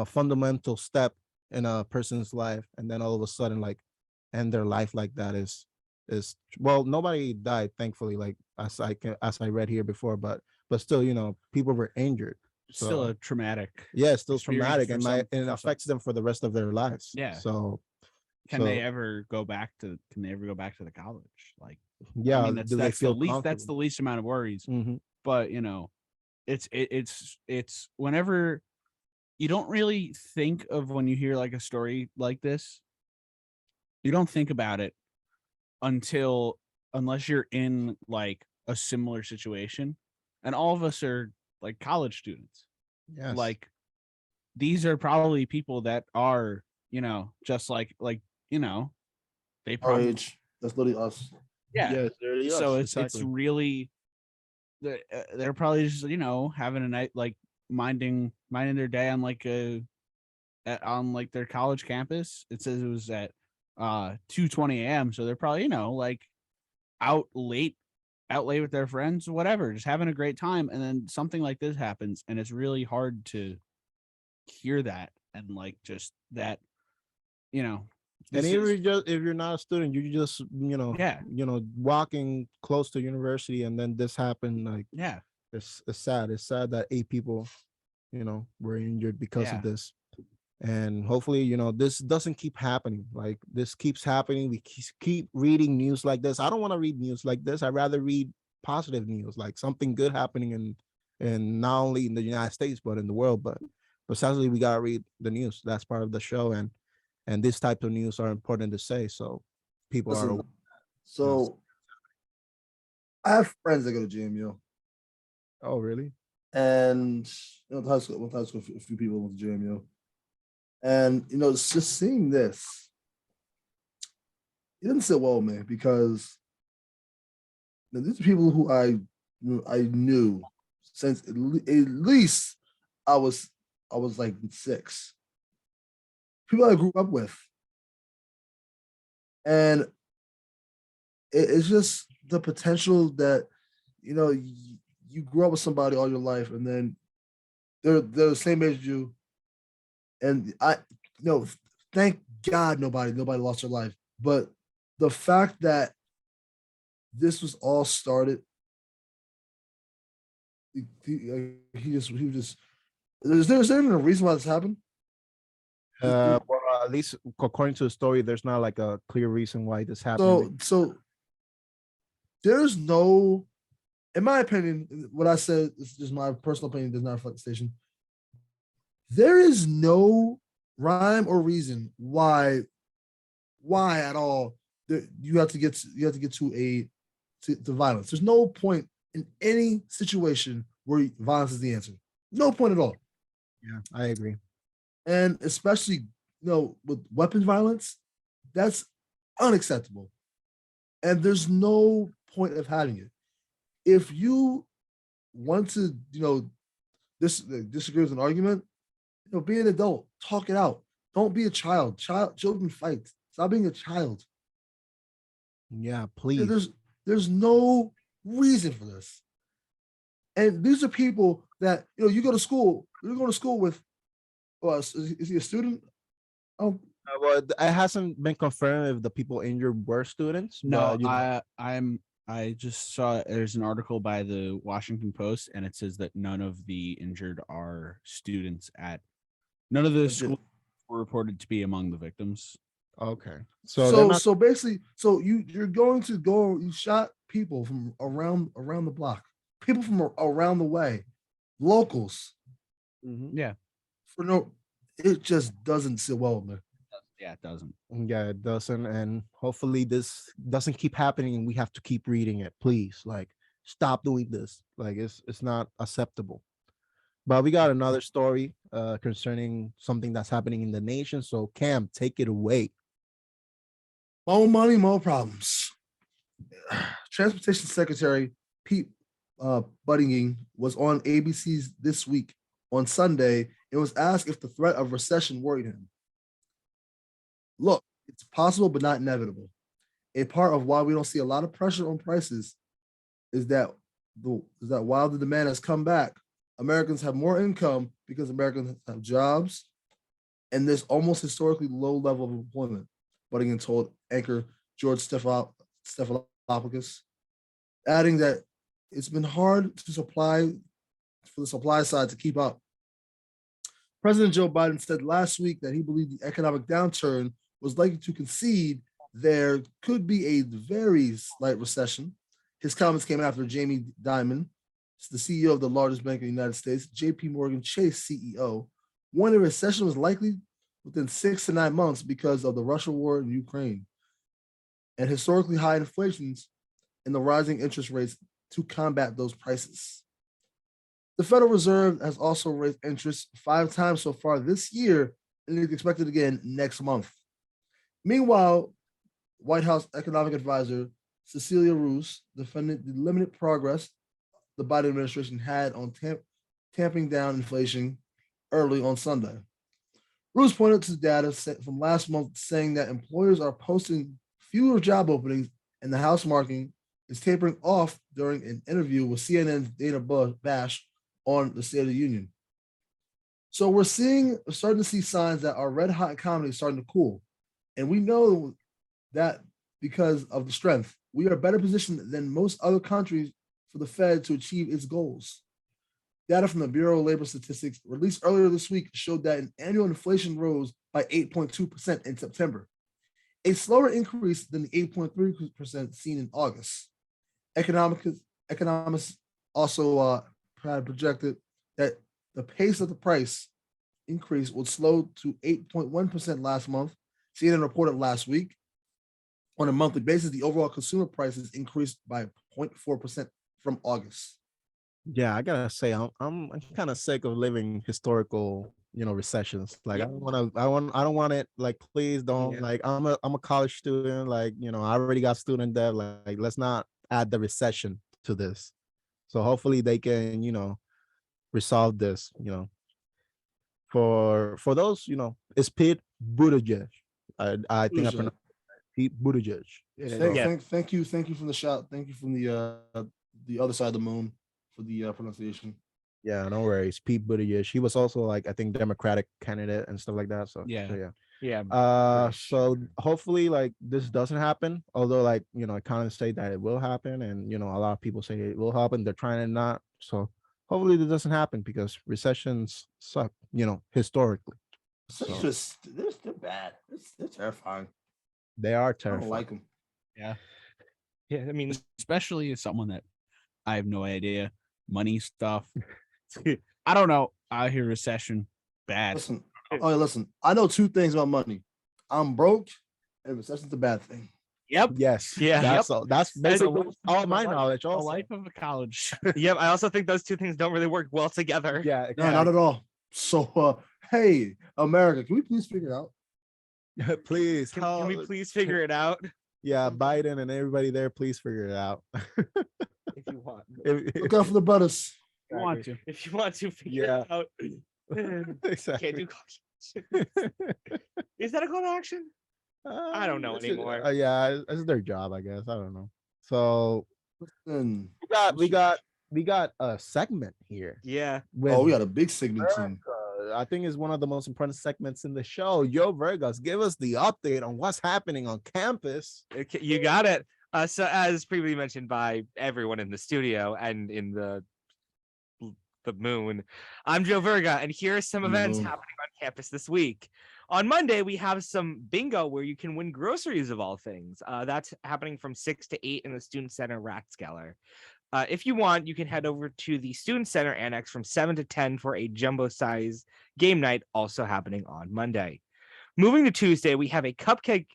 fundamental step in a person's life, and then all of a sudden like end their life like that is well, nobody died, thankfully, like as I read here before, but still, people were injured. So Still a traumatic. yeah, it's still experience traumatic, for and some- it for some. affects them for the rest of their lives. Yeah. So Can they ever go back to the college? Like, yeah, I mean, that's do they the feel least. That's the comfortable? least amount of worries. Mhm. But it's whenever you don't really think of when you hear like a story like this, you don't think about it unless you're in like a similar situation, and all of us are like college students. Yes. Like, these are probably people that are just like they Our probably age. That's literally us. yeah. Yes, there So is, it's exactly. really they're probably just having a night, like minding their day on like on like their college campus. It says it was at 2:20 a.m. So they're probably like out late with their friends, whatever, just having a great time. And then something like this happens, and it's really hard to hear that, and like just that And this if you're not a student, you just Yeah. walking close to university, and then this happened. Like, yeah it's sad. It's sad that 8 people, were injured because Yeah. of this. And hopefully, this doesn't keep happening. Like, this keeps happening. We keep reading news like this. I don't want to read news like this. I'd rather read positive news, like something good happening in not only in the United States but in the world. But sadly, we gotta read the news. That's part of the show, and this type of news are important to say, so people are. Listen, so I have friends that go to JMU, Oh, really? and high school, a few people went to JMU, and it's just seeing this. It didn't sit well with me because these are people who I knew since at least I was like 6. people I grew up with. And it's just the potential that, you grew up with somebody all your life, and then they're the same age as you. And thank God nobody lost their life. But the fact that this was all started, he was just. Is there even a reason why this happened? Well, at least according to the story, there's not like a clear reason why this happened. So there's no, in my opinion, what I said is just my personal opinion, does not reflect the station. There is no rhyme or reason why at all you have to get to violence. There's no point in any situation where violence is the answer. No point at all. Yeah, I agree. And especially, with weapon violence, that's unacceptable. And there's no point of having it. If you want to, disagree with an argument, be an adult, talk it out. Don't be a child. Children fight. Stop being a child. Yeah, please. There's no reason for this. And these are people that, you go to school. You're going to school with. Is he a student? Oh, Well, it hasn't been confirmed if the people injured were students. No, but, I just saw there's an article by the Washington Post, and it says that none of the injured are students none of the schools were reported to be among the victims. Okay. So basically, you're going to go, you shot people from around the block, people from around the way, locals. Yeah. It just doesn't sit well with me. Yeah, it doesn't. Yeah, it doesn't. And hopefully this doesn't keep happening and we have to keep reading it. Please, stop doing this. It's not acceptable. But we got another story concerning something that's happening in the nation. So Cam, take it away. More money, more problems. Transportation Secretary Pete Buttigieg was on ABC's This Week on Sunday and was asked if the threat of recession worried him. Look, it's possible but not inevitable. A part of why we don't see a lot of pressure on prices is that while the demand has come back, Americans have more income because Americans have jobs, and there's almost historically low level of employment. Buttigieg told anchor George Stephanopoulos, adding that it's been hard for the supply side to keep up. President Joe Biden said last week that he believed the economic downturn was likely to concede there could be a very slight recession. His comments came after Jamie Dimon, the CEO of the largest bank in the United States, JP Morgan Chase CEO, warned a recession was likely within 6 to 9 months because of the Russia war in Ukraine and historically high inflations and the rising interest rates to combat those prices. The Federal Reserve has also raised interest 5 times so far this year and is expected again next month. Meanwhile, White House economic advisor Cecilia Roos defended the limited progress the Biden administration had on tamping down inflation early on Sunday. Roos pointed to data from last month saying that employers are posting fewer job openings and the house market is tapering off during an interview with CNN's Dana Bash on the State of the Union. So we're starting to see signs that our red hot economy is starting to cool. And we know that because of the strength, we are better positioned than most other countries for the Fed to achieve its goals. Data from the Bureau of Labor Statistics released earlier this week showed that annual inflation rose by 8.2% in September, a slower increase than the 8.3% seen in August. Economists also projected that the pace of the price increase would slow to 8.1% last month. CNN reported last week. On a monthly basis, the overall consumer prices increased by 0.4% from August. Yeah, I gotta say, I'm kind of sick of living historical, recessions. I don't want it. Please don't. Yeah. I'm a college student. I already got student debt. Let's not add the recession to this. So hopefully they can, resolve this. for those, it's Pete Buttigieg. I think I Buttigieg. pronounced Pete Buttigieg. Thank you from the shot. Thank you from the other side of the moon for the pronunciation. Yeah, no worries. Pete Buttigieg. He was also like, I think, Democratic candidate and stuff like that. So Yeah. Yeah. so hopefully like this doesn't happen. Although like economists say that it will happen, and a lot of people say it will happen. They're trying to not. So hopefully this doesn't happen because recessions suck. Historically. It's they're bad. They're terrifying. They are I terrifying. don't like them. Yeah. Yeah. I mean, Especially as someone that I have no idea. Money stuff. I don't know. I hear recession bad. Listen. I know two things about money. I'm broke, and recession's a bad thing. Yep. Yes. Yeah. That's all. That's basically a all my life- knowledge. The Also. life of a college. yep. I also think those two things don't really work well together. Yeah. No, not at all. So, hey, America, can we please figure it out? Please. Can we please figure it out Yeah, Biden and everybody there, please figure it out. if you want? Look out for the brothers. You want to. If you want to figure Yeah. it out. Exactly. Can't do call to action. Is that a call to action? I don't know anymore. Yeah, it's their job, I guess. I don't know. So And we got a segment here. Yeah. with we got a big segment too. Verga. I think it's one of the most important segments in the show. Yo, Vergas, give us the update on what's happening on campus. Okay, you got it. So as previously mentioned by everyone in the studio and in the moon, I'm Joe Verga, and here are some events Moon. happening on campus this week. On Monday, we have some bingo where you can win groceries of all things. That's happening from 6 to 8 in the Student Center Ratskeller. If you want, you can head over to the Student Center Annex from 7 to 10 for a jumbo size game night, also happening on Monday. Moving to Tuesday, we have a cupcake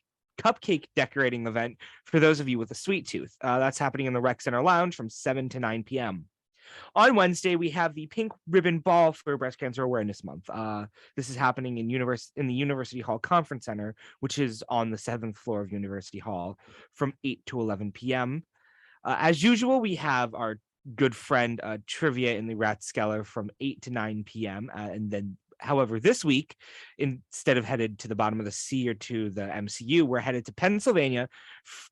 decorating event for those of you with a sweet tooth. That's happening in the Rec Center Lounge from 7 to 9 p.m. On Wednesday, we have the Pink Ribbon Ball for Breast Cancer Awareness Month. This is happening in the University Hall Conference Center, which is on the 7th floor of University Hall from 8 to 11 p.m. As usual, we have our good friend trivia in the Ratskeller from 8 to 9 p.m. And then, however, this week, instead of headed to the bottom of the sea or to the MCU, we're headed to Pennsylvania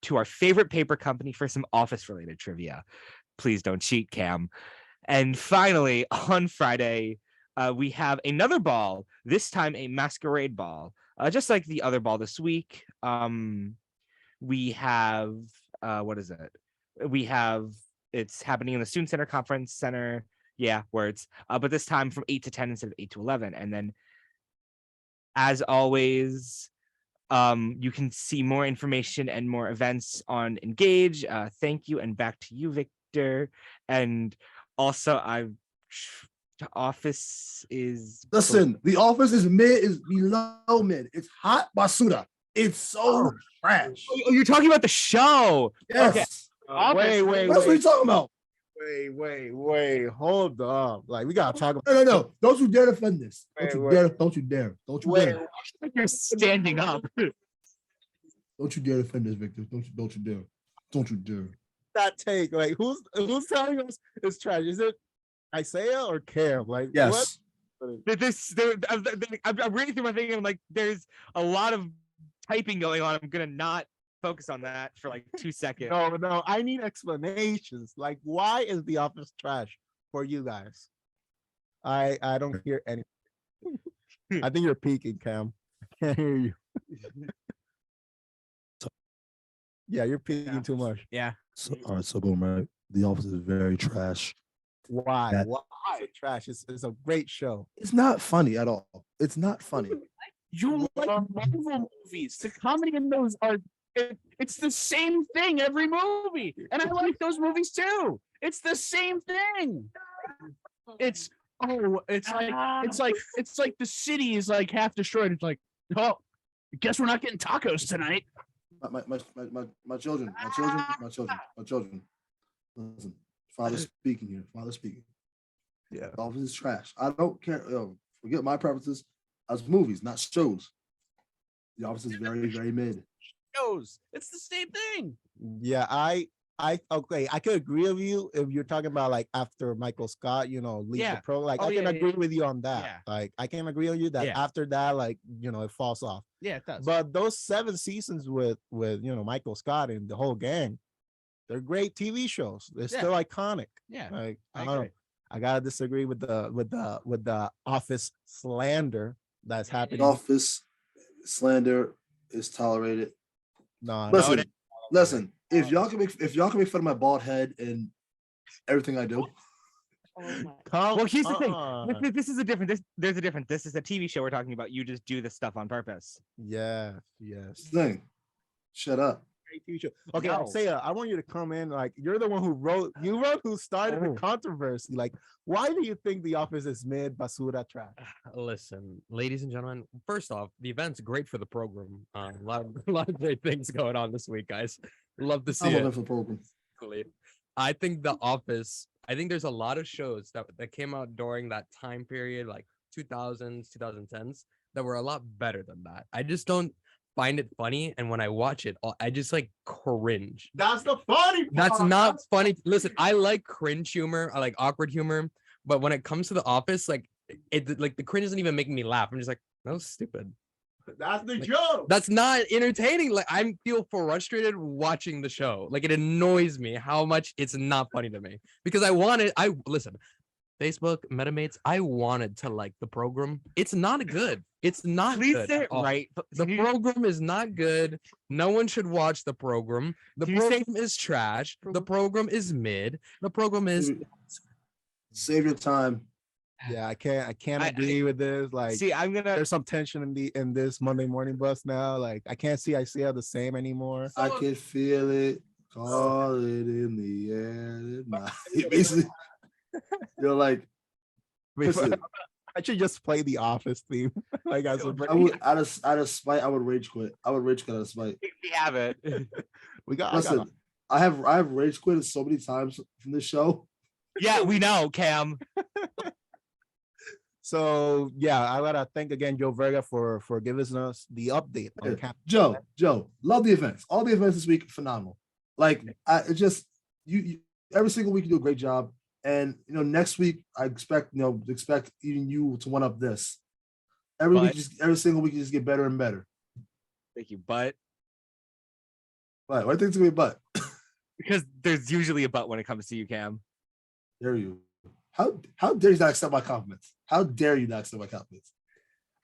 to our favorite paper company for some office-related trivia. Please don't cheat, Cam. And finally, on Friday, we have another ball, this time a masquerade ball. Just like the other ball this week, we have, what is it? It's happening in the Student Center Conference Center. Yeah, words. But this time from 8 to 10 instead of 8 to 11. And then, as always, you can see more information and more events on Engage. Thank you, and back to you, Victor. And also, the office is. Listen, the office is below mid. It's hot basura. It's so trash. Oh, you're talking about the show. Yes. Wait. That's what you're talking about. Wait. Hold up. Like, we gotta talk about. No. Don't you dare defend this. Wait. Don't you dare. You're standing up. Don't you dare defend this, Victor. Don't you dare. That take. Like, who's telling us it's trash? Is it Isaiah or Cam? Like, Yes. what? I'm reading through my thing and I'm like, there's a lot of typing going on. I'm gonna not focus on that for like 2 seconds. No. I need explanations. Like, why is the office trash for you guys? I don't hear any. I think you're peeking, Cam. I can't hear you. Yeah, you're peeking too much. Yeah. All right, so boom, right? The office is very trash. Why? Why is it trash? It's a great show. It's not funny at all. It's not funny. You like Marvel movies. The comedy in those it's the same thing every movie. And I like those movies too. It's the same thing. It's like the city is like half destroyed. It's like, oh, I guess we're not getting tacos tonight. My children. Listen, father speaking here. Yeah. The office is trash. I don't care. Forget my preferences as movies, not shows. The office is very, very mid. Shows. It's the same thing. Yeah, I I could agree with you if you're talking about like after Michael Scott, leaves Yeah. the pro. Like Oh, I can yeah, agree yeah. with you on that. Yeah. Like I can agree with you that Yeah. after that, like it falls off. Yeah, it does. But those 7 seasons with Michael Scott and the whole gang, they're great TV shows. They're Yeah. still iconic. Yeah, Like I I don't know. agree. I gotta disagree with the Office slander that's happening. Office slander is tolerated. No, Listen, listen. If y'all can make fun of my bald head and everything I do, Oh my. Well, here's the thing. on. This is a different. There's a different. This is a TV show we're talking about. You just do this stuff on purpose. Yes, yes. thing. Shut up. Great TV show. Okay, No. Isaiah, I want you to come in. Like you're the one who started the Oh. controversy. Like, why do you think The Office is mid basura trash? Listen, ladies and gentlemen. First off, the event's great for the program. A lot of great things going on this week, guys. Love to see I'm it. looking for program. I think The Office. I think there's a lot of shows that came out during that time period, like 2000s, 2010s, that were a lot better than that. I just don't find it funny, and when I watch it, I just like cringe. That's the funny part. That's not funny. Listen, I like cringe humor. I like awkward humor, but when it comes to The Office, like like the cringe doesn't even make me laugh. I'm just like, that was stupid. That's the joke. That's not entertaining. Like I feel frustrated watching the show. Like it annoys me how much it's not funny to me because I listen, Facebook, Metamates, I wanted to like the program. It's not good. It's not Please good say at it all. right. The program is not good. No one should watch the program. The Can you say- program is trash. The program is mid. The program is Save your time. Yeah, I can't I- agree with this. Like, See, I'm gonna. there's some tension in this Monday morning bus now. Like, I can't see Isaiah the same anymore. I can feel it. Call it in the air. Basically, you're like, listen, I should just play the Office theme. Like as a I would out of spite, I would rage quit. I would rage quit out of spite. We have it. we got. Listen, I have rage quit so many times from this show. Yeah, we know, Cam. So yeah, I gotta thank again Joe Verga for giving us the update on Yeah. Cap. Joe, love the events. All the events this week, phenomenal. Like it just you every single week you do a great job. And next week I expect even you to one up this. Every single week you just get better and better. Thank you, but Right. Why think it's gonna be a butt? because there's usually a but when it comes to you, Cam. Dare you? How dare you not accept my compliments? How dare you not accept my compliments?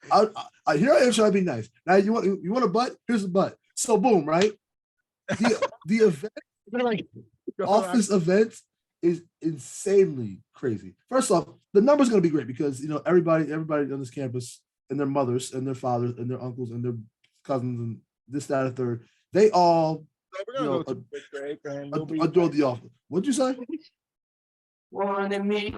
Here I am trying to be nice. Now you want a butt? Here's a butt. So boom, right? The event, Office event is insanely crazy. First off, the number's gonna be great because everybody on this campus and their mothers and their fathers and their uncles and their cousins and this, that, and third, they all We're gonna go to a break, and we'll be adore the Office. What'd you say? Wanted me.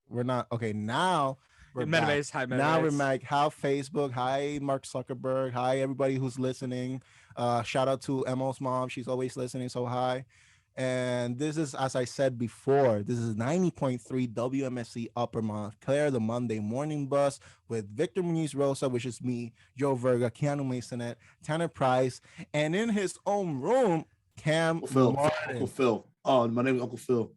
we're not okay now. We're back. Metabase, hi Now we're Metabase. back. Hi Facebook. Hi Mark Zuckerberg. Hi everybody who's listening. Shout out to Emo's mom. She's always listening. So hi. And this is, as I said before, this is 90.3 WMSC Upper Montclair, the Monday morning bus with Victor Muniz Rosa, which is me, Joe Verga, Kianu Maysonett, Tanner Price, and in his own room, Cam Uncle Phil. Martin. Uncle Phil. Oh, my name is Uncle Phil.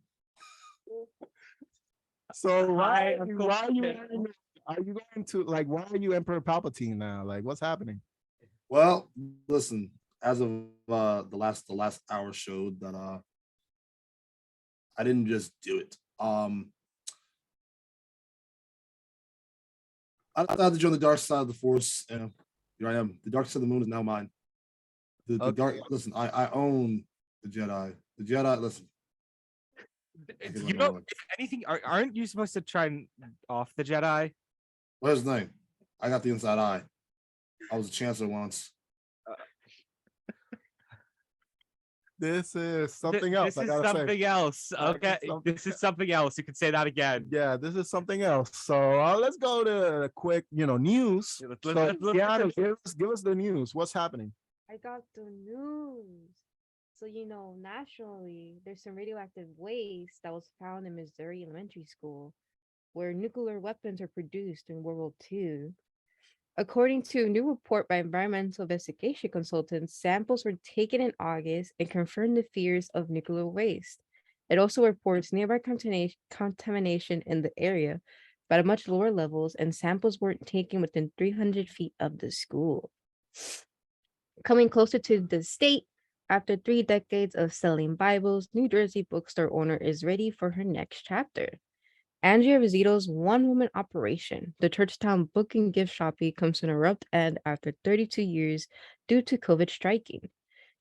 So Hi, why Uncle are you Phil. are you going to like why are you Emperor Palpatine now? Like what's happening? Well, listen, as of the last hour showed that I didn't just do it. I had to join the dark side of the force, and here I am. The dark side of the moon is now mine. The Okay. dark. Listen, I own the Jedi. The Jedi. Listen, You know, if anything, aren't you supposed to try and off the Jedi? where's the name? I got the inside eye. I was a chancellor once. This is something else. This I is gotta say. something else. Okay, this is something else. You can say that again. Yeah, this is something else. So let's go to the quick, news. Yeah, let's- So, let's- let's- Keanu, give us the news. What's happening? I got the news. So, nationally, there's some radioactive waste that was found in Missouri Elementary School where nuclear weapons were produced in World War II. According to a new report by environmental investigation consultants, samples were taken in August and confirmed the fears of nuclear waste. It also reports nearby contamination in the area, but at much lower levels, and samples weren't taken within 300 feet of the school. Coming closer to the state, after 3 decades of selling Bibles, New Jersey bookstore owner is ready for her next chapter. Andrea Rizito's one-woman operation, the Churchtown book and gift shopping, comes to an abrupt end after 32 years due to COVID striking.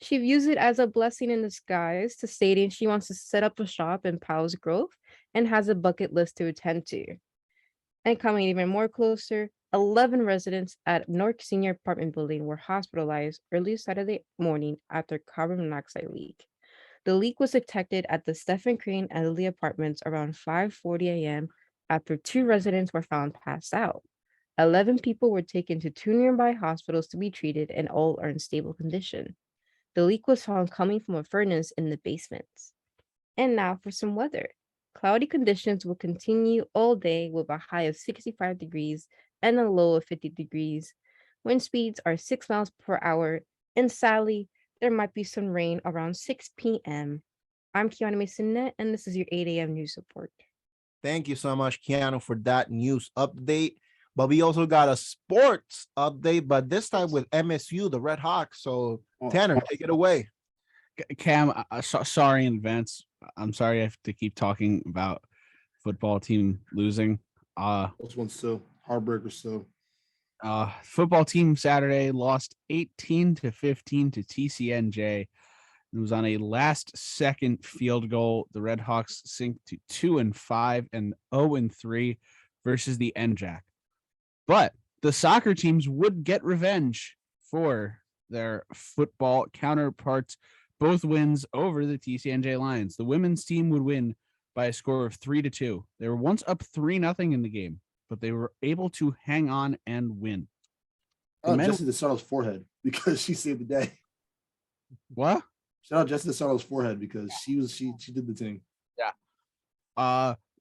She views it as a blessing in disguise, to stating she wants to set up a shop in Powell's Grove and has a bucket list to attend to. And coming even more closer, 11 residents at North Senior Apartment Building were hospitalized early Saturday morning after carbon monoxide leak. The leak was detected at the Stephen Crane Elderly Apartments around 5:40 a.m. after 2 residents were found passed out. 11 people were taken to 2 nearby hospitals to be treated, and all are in stable condition. The leak was found coming from a furnace in the basements. And now for some weather. Cloudy conditions will continue all day with a high of 65 degrees and a low of 50 degrees. Wind speeds are 6 miles per hour, and sadly, there might be some rain around 6 p.m. I'm Kianu Maysonett, and this is your 8 a.m. news report. Thank you so much, Keanu, for that news update. But we also got a sports update, but this time with MSU, the Red Hawks. So Tanner, take it away. Cam, sorry in advance. I'm sorry I have to keep talking about football team losing. Those ones still heartbreakers still. Football team Saturday lost 18-15 to TCNJ. It was on a last-second field goal. The Red Hawks sink to 2-5 and 0-3 versus the NJAC. But the soccer teams would get revenge for their football counterparts. Both wins over the TCNJ Lions. The women's team would win by a score of 3-2. They were once up 3-0 in the game, but they were able to hang on and win. Oh, Jesse DeSarno's forehead because she saved the day. What? Shout out Jesse DeSarno's forehead because she did the thing. Yeah.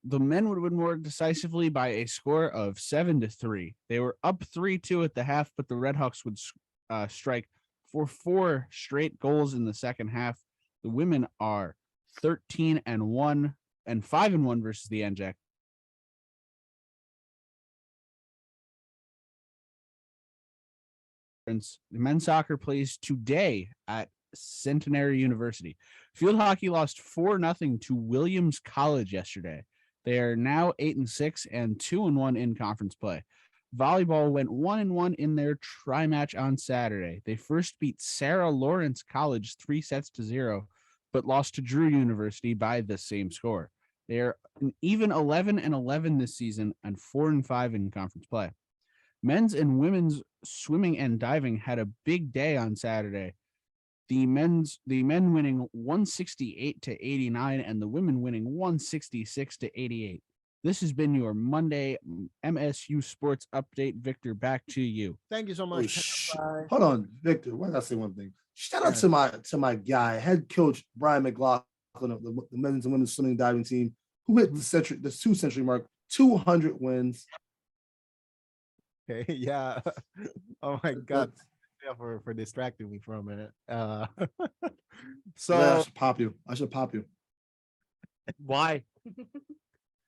The men would win more decisively by a score of 7-3. They were up 3-2 at the half, but the Redhawks would strike for 4 straight goals in the second half. The women are 13-1 and 5-1 versus the NJAC. The men's soccer plays today at Centenary University. Field hockey lost 4-0 to Williams College yesterday. They are now 8-6 and 2-1 in conference play. Volleyball went 1-1 in their tri-match on Saturday. They first beat Sarah Lawrence College 3-0, but lost to Drew University by the same score. They are an even 11-11 this season and 4-5 in conference play. Men's and women's swimming and diving had a big day on Saturday. The men winning 168-89 and the women winning 166-88. This has been your Monday MSU Sports Update. Victor, back to you. Thank you so Oh, much. hold on, Victor. Why did I say one thing? Shout out Yeah. to my guy, head coach Brian McLaughlin of the men's and women's swimming diving team, who hit the 2-century mark, 200 wins. Okay, yeah. Oh my God. Yeah, for distracting me for a minute. So I So should pop you. I should pop you. Why?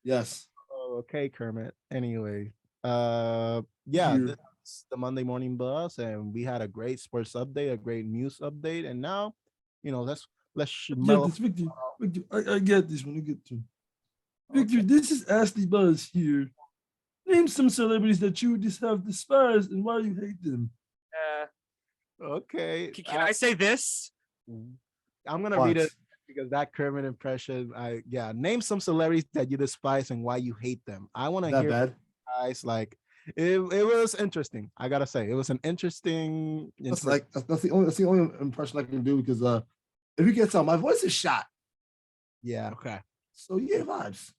Yes. okay, Kermit. Anyway, yeah, Here. this is the Monday Morning Buzz, and we had a great sports update, a great news update, and now, let's Get mellow. this, Victor. Victor, I get this one. I get to. Victor, this is Ashley Buzz here. Name some celebrities that you just have despised and why you hate them. Okay, Can I say this? I'm gonna read it because that Kermit impression. Name some celebrities that you despise and why you hate them. I want to That hear bad? guys like it was interesting. I gotta say it was an interesting. That's the only impression I can do because if you can't tell, my voice is shot. yeah. Okay. So yeah, vibes.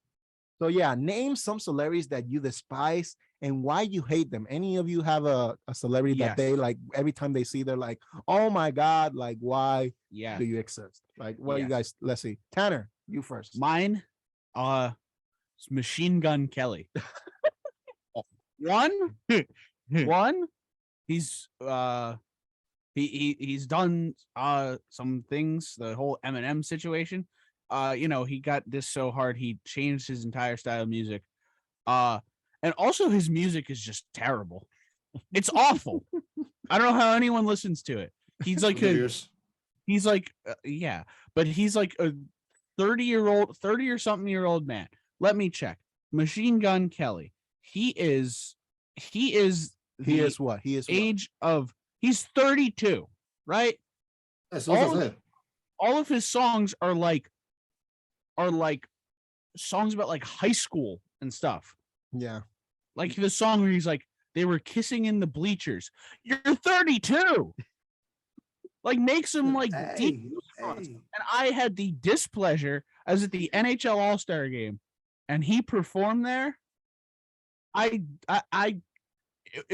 So yeah, name some celebrities that you despise and why you hate them. Any of you have a celebrity that Yes. they like every time they see, they're like, oh my God, like why Yeah. do you exist? Like what you Yes. guys, let's see. Tanner, you first. Mine, it's Machine Gun Kelly. One, he's he's done some things, the whole Eminem situation. He got this so hard he changed his entire style of music. And also his music is just terrible. It's awful. I don't know how anyone listens to it. He's like but he's like a 30 or something year old man. Let me check. Machine Gun Kelly. He is What? He is age of he's 32, right? That's what I said. All of his songs are like songs about like high school and stuff. Yeah. Like the song where he's like, they were kissing in the bleachers. You're 32. Like make some like deep songs. And I had the displeasure. I was at the NHL All-Star game and he performed there. It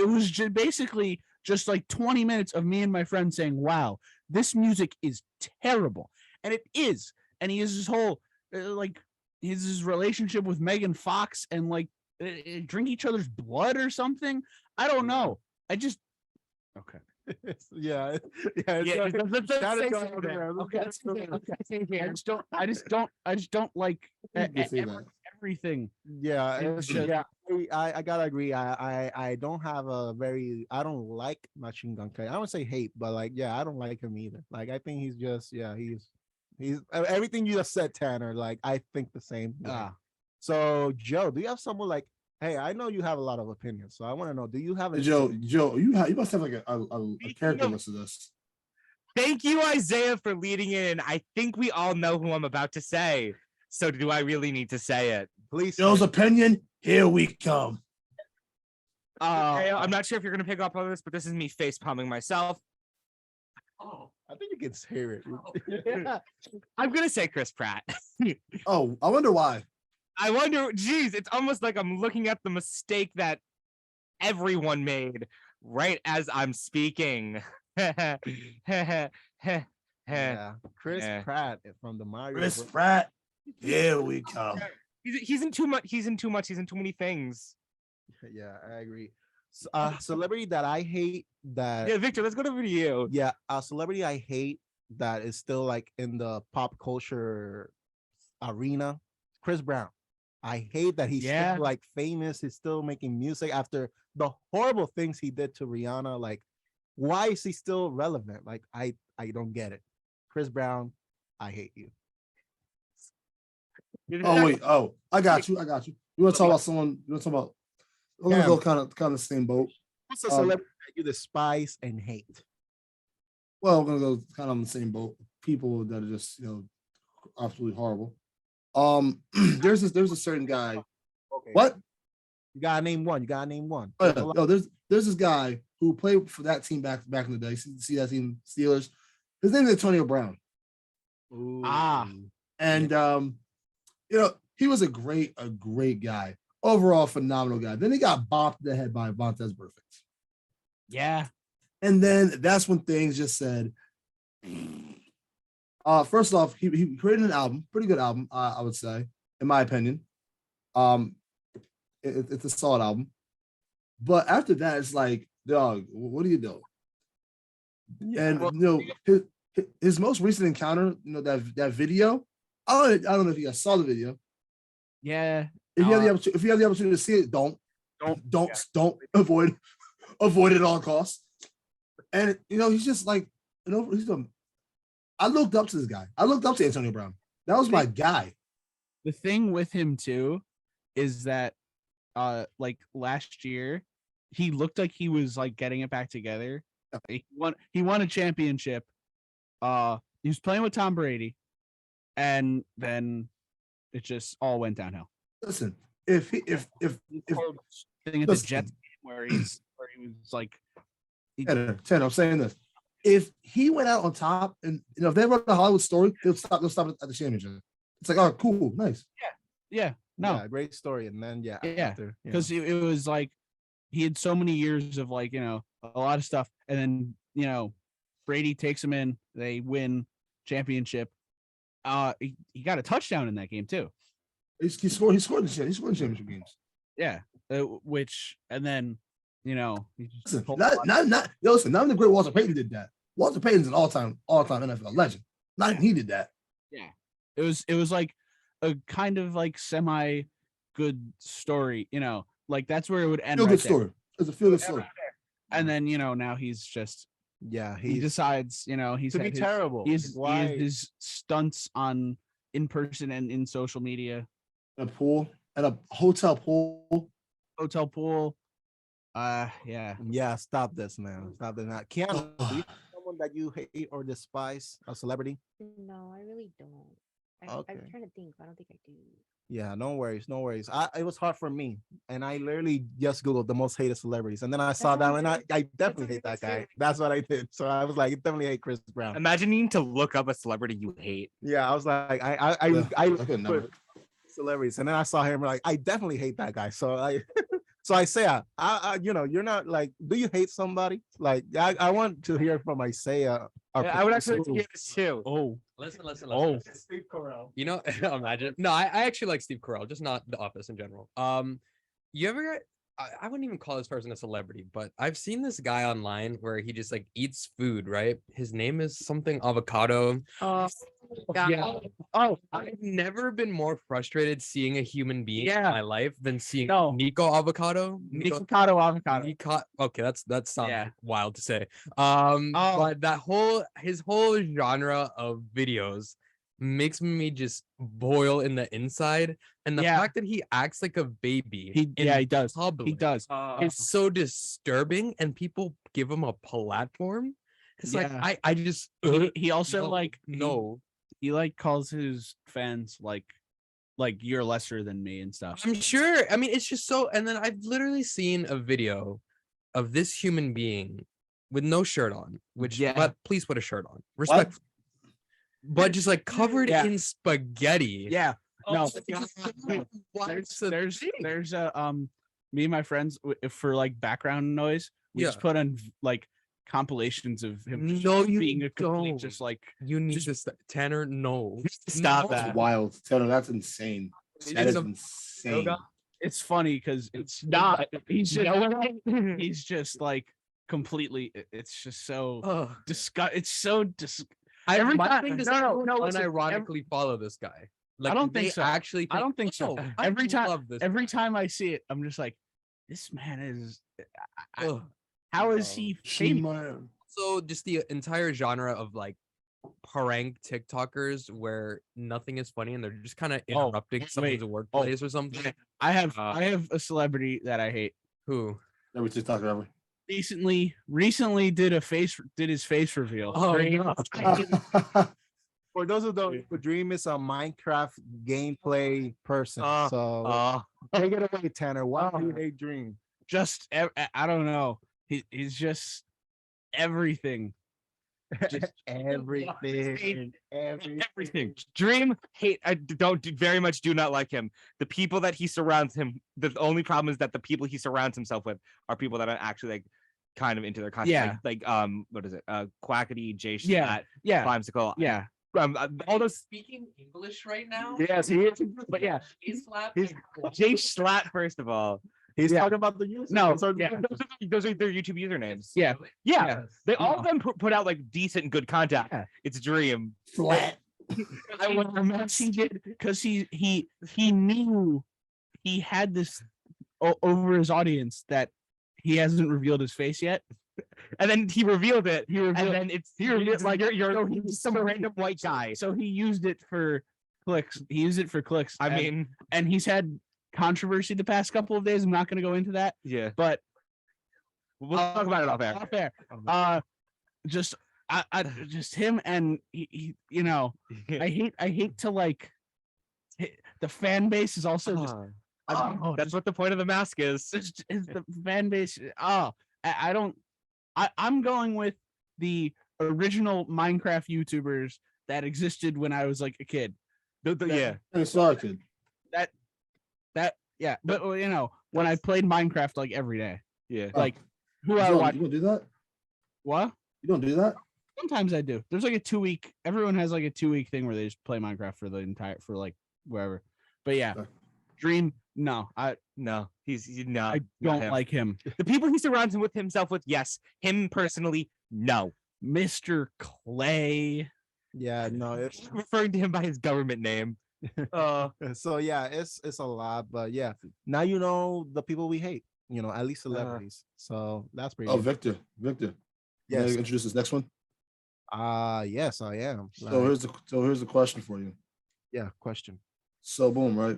was just basically just like 20 minutes of me and my friend saying, wow, this music is terrible. And it is. And he has this whole his relationship with Megan Fox and like drink each other's blood or something. I don't know. Okay. Yeah. I just don't like everything. Yeah, It's just- I gotta agree. I don't don't like Machine Gun Kelly. I don't say hate, but like, I don't like him either. Like, I think he's just, he's everything you just said, Tanner. Like, I think the same. So, Joe, do you have someone like? Hey, I know you have a lot of opinions, so I want to know: do you have a Joe, you must have like a character list of this. Thank you, Isaiah, for leading in. I think we all know who I'm about to say. So do I really need to say it? Please. Joe's opinion. Here we come. I'm not sure if you're gonna pick up on this, but this is me face palming myself. Oh, I think you can hear it. I'm gonna say Chris Pratt. Oh, I wonder why. I wonder, geez, it's almost like I'm looking at the mistake that everyone made right as I'm speaking. Yeah, Chris Pratt from the Mario. Chris Pratt. Here we come. He's in too much. He's in too much. He's in too many things. Yeah, I agree. Celebrity that I hate that. Yeah, Victor, let's go over to you. Yeah, a celebrity I hate that is still like in the pop culture arena. Chris Brown. I hate that he's still like famous. He's still making music after the horrible things he did to Rihanna. Like, why is he still relevant? Like, I don't get it. Chris Brown, I hate you. Oh wait. Oh, I got you. You want to talk about someone? You want to talk about? We're gonna go kind of the same boat. What's a celebrity that you despise and hate? Well, we're gonna go kind of on the same boat. People that are just absolutely horrible. There's a certain guy. Okay. What? You gotta name one. Oh, yeah. No, there's this guy who played for that team back in the day. See that team, Steelers. His name is Antonio Brown. Ooh. And he was a great guy. Overall, phenomenal guy. Then he got bopped in the head by Vontez Perfect. Yeah. And then that's when things just said, first off, he created an album, pretty good album, I would say, in my opinion. It's a solid album. But after that, it's like, dog, what are you doing? And his most recent encounter, that video. I don't know if you guys saw the video. Yeah. If you have the opportunity to see it, don't avoid it at all costs. And he's just like, I looked up to this guy. I looked up to Antonio Brown. That was my guy. The thing with him too is that like last year, he looked like he was like getting it back together. He won a championship. He was playing with Tom Brady, and then it just all went downhill. Listen, if thing at the Jets game where he was like, Tanner, I'm saying this. If he went out on top, and if they wrote the Hollywood story, they'll stop at the championship. It's like, oh, cool, nice. Yeah, no, Yeah, great story. And then because it was like he had so many years of like a lot of stuff, and then Brady takes him in, they win championship. He got a touchdown in that game too. He scored in championship games. Yeah, which and then he just listen, not even the great Walter Payton did that. Walter Payton's an all-time NFL legend. Not even he did that. Yeah, it was like a kind of like semi good story, like that's where it would end. Feel good story. It's a feel good story. And then now he's just he decides he's to be terrible. He's his stunts on in person and in social media. A pool at a hotel pool. Yeah, stop this, man. Stop this. Now, Kianu, do you have someone that you hate or despise, a celebrity? No, I really don't. Okay. I'm trying to think, but I don't think I do. Yeah, no worries. It was hard for me, and I literally just googled the most hated celebrities, and then I saw that, and I definitely hate that guy. That's what I did. So I was like, definitely hate Chris Brown. Imagine needing to look up a celebrity you hate. Yeah, I was like, I put celebrities, and then I saw him like, I definitely hate that guy. So I say, you're not like, do you hate somebody? Like, I want to hear from Isaiah. I would actually like to hear this too. Oh, Listen. Steve Carell. Imagine. No, I actually like Steve Carell, just not The Office in general. You ever I wouldn't even call this person a celebrity, but I've seen this guy online where he just like eats food, right? His name is something avocado. Oh, God. Yeah. Oh, I've never been more frustrated seeing a human being in my life than seeing Nico Avocado. Okay, that sounds wild to say. But his whole genre of videos makes me just boil in the inside, and the fact that he acts like a baby he does public he does it's so disturbing, and people give him a platform. It's like I just he also he like calls his fans like you're lesser than me and stuff. I'm sure. I mean, it's just so. And then I've literally seen a video of this human being with no shirt on, but please put a shirt on, respect. But just like covered in spaghetti. Yeah. No. There's there's me and my friends for like background noise. We just put on like compilations of him being a complete just like you need to Tanner. No, stop that. That's wild, Tanner. That's insane. That is insane. It's funny because it's not. He's just like completely. It's just so disgust. It's so unironically follow this guy. Like, I don't think so. Actually, I don't think so. Every time I see it, I'm just like, this man is. How is he famous? So just the entire genre of like prank TikTokers where nothing is funny and they're just kind of interrupting someone's workplace or something. I have a celebrity that I hate. Who? Every TikToker ever. Recently did his face reveal. For those who don't, Dream is a Minecraft gameplay person. So take it away, Tanner. Why do you hate Dream? Just I don't know. He's just everything. Just everything. everything. Dream hate. I very much do not like him. The people that he surrounds him. The only problem is that the people he surrounds himself with are people that are actually like kind of into their content. Yeah. Like what is it? Quackity, Jay Yeah. Schlatt, Yeah. Climsicle. Yeah. All those. Speaking English right now. Yes, he is. But yeah, He's he's Jay Schlatt. First of all, He's Yeah. talking about the user. No, Those are the yeah. users. those are their YouTube usernames. Yeah. Yeah, they all No. of them put out like decent, good content. Yeah. It's Dream. Flat. I would He did because he knew he had this over his audience that he hasn't revealed his face yet. and then he revealed it. He revealed, And then he revealed like you're he's some random white guy. So he used it for clicks. He used it for clicks. I mean, and he's had controversy the past couple of days. I'm not going to go into that, yeah. but We'll talk about it off air. Off air. Just just him and he you know, I hate to like the fan base is also just That's what the point of the mask is. is the fan base. I don't. I'm going with the original Minecraft YouTubers that existed when I was like a kid. Yeah. And it's sorry, kid. Yeah, but you know, when I played Minecraft like every day, Yeah. like who You I don't, watch. you don't do that? What? You don't do that? Sometimes I do. There's like a 2-week. Everyone has like a 2-week thing where they just play Minecraft for like wherever. But yeah, Okay. Dream. No, No, he's no. I not don't him. like him. The people he surrounds himself with. Yes, him personally. No, Mr. Clay. Yeah, no, it's referring to him by his government name. so yeah, it's a lot, but yeah, now you know the people we hate, you know, at least celebrities. So that's pretty Oh, good. Victor. Yes. Introduce this next one. Yes, I am. So here's the question for you. Yeah, question. So boom, right?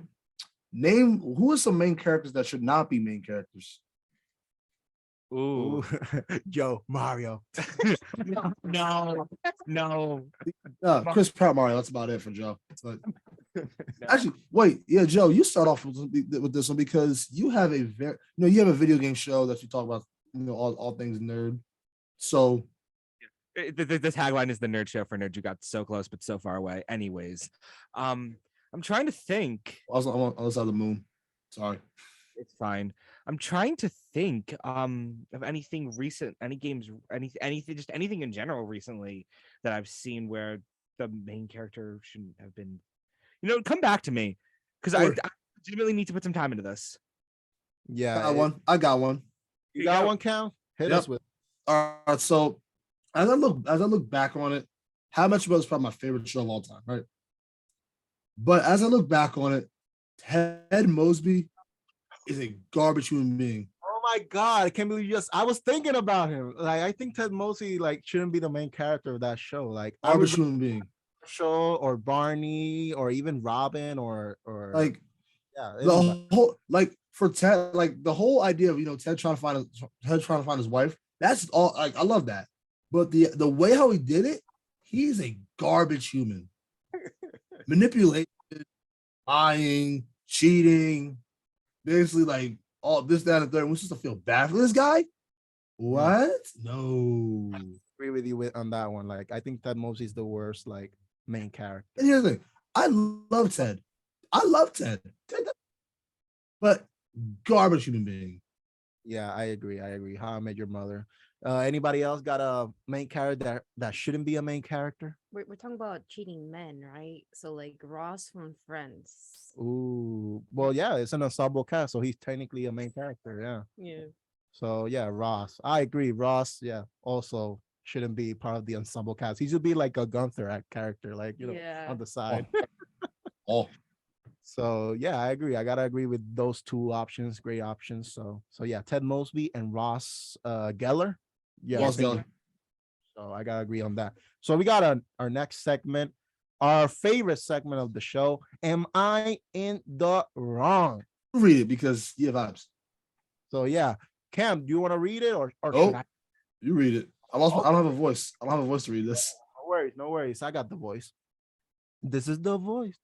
Name who are some main characters that should not be main characters. Ooh, Joe, Mario. no. Chris Pratt, Mario. That's about it for Joe. But actually, wait, yeah, Joe, you start off with this one because you have a you have a video game show that you talk about, all things nerd. So The tagline is the nerd show for nerds who got so close but so far away. Anyways, I'm trying to think. I was on the other side of the moon. Sorry. It's fine. I'm trying to think of anything recent, any games, anything, just anything in general recently that I've seen where the main character shouldn't have been. Come back to me because I legitimately need to put some time into this. Yeah, I got one. You got one, Cal? Hit us with. All right. So as I look back on it, How I Met Your Mother is probably my favorite show of all time, right? But as I look back on it, Ted Mosby is a garbage human being. Oh my God, I can't believe I was thinking about him. Like, I think Ted Mosby shouldn't be the main character of that show. Like, Garbage human being. Show or Barney or even Robin or like yeah, the whole for Ted, the whole idea of Ted trying to find his wife. That's all. I love that. But the way how he did it, he's a garbage human. Manipulation, lying, cheating, basically all this, that, and the third. We're supposed to feel bad for this guy? What? No. I agree with you on that one. Like, I think Ted Mosby is the worst main character. And here's the thing. I love Ted. But garbage human being. Yeah, I agree. How I Met Your Mother. Anybody else got a main character that shouldn't be a main character? We're talking about cheating men, right? So like Ross from Friends. Ooh, well, yeah, it's an ensemble cast, so he's technically a main character. Yeah. Yeah. So yeah, Ross. I agree. Ross, yeah, also shouldn't be part of the ensemble cast. He should be like a Gunther character, on the side. Oh. So yeah, I agree. I gotta agree with those two options. Great options. So yeah, Ted Mosby and Ross Geller. Yeah, Ross Geller. So I gotta agree on that. So we got our next segment, our favorite segment of the show. Am I in the wrong? Read it because you have vibes. So yeah, Cam, do you want to read it or Oh, should I? you read it. I don't have a voice. I don't have a voice to read this. No worries. I got the voice. This is the voice.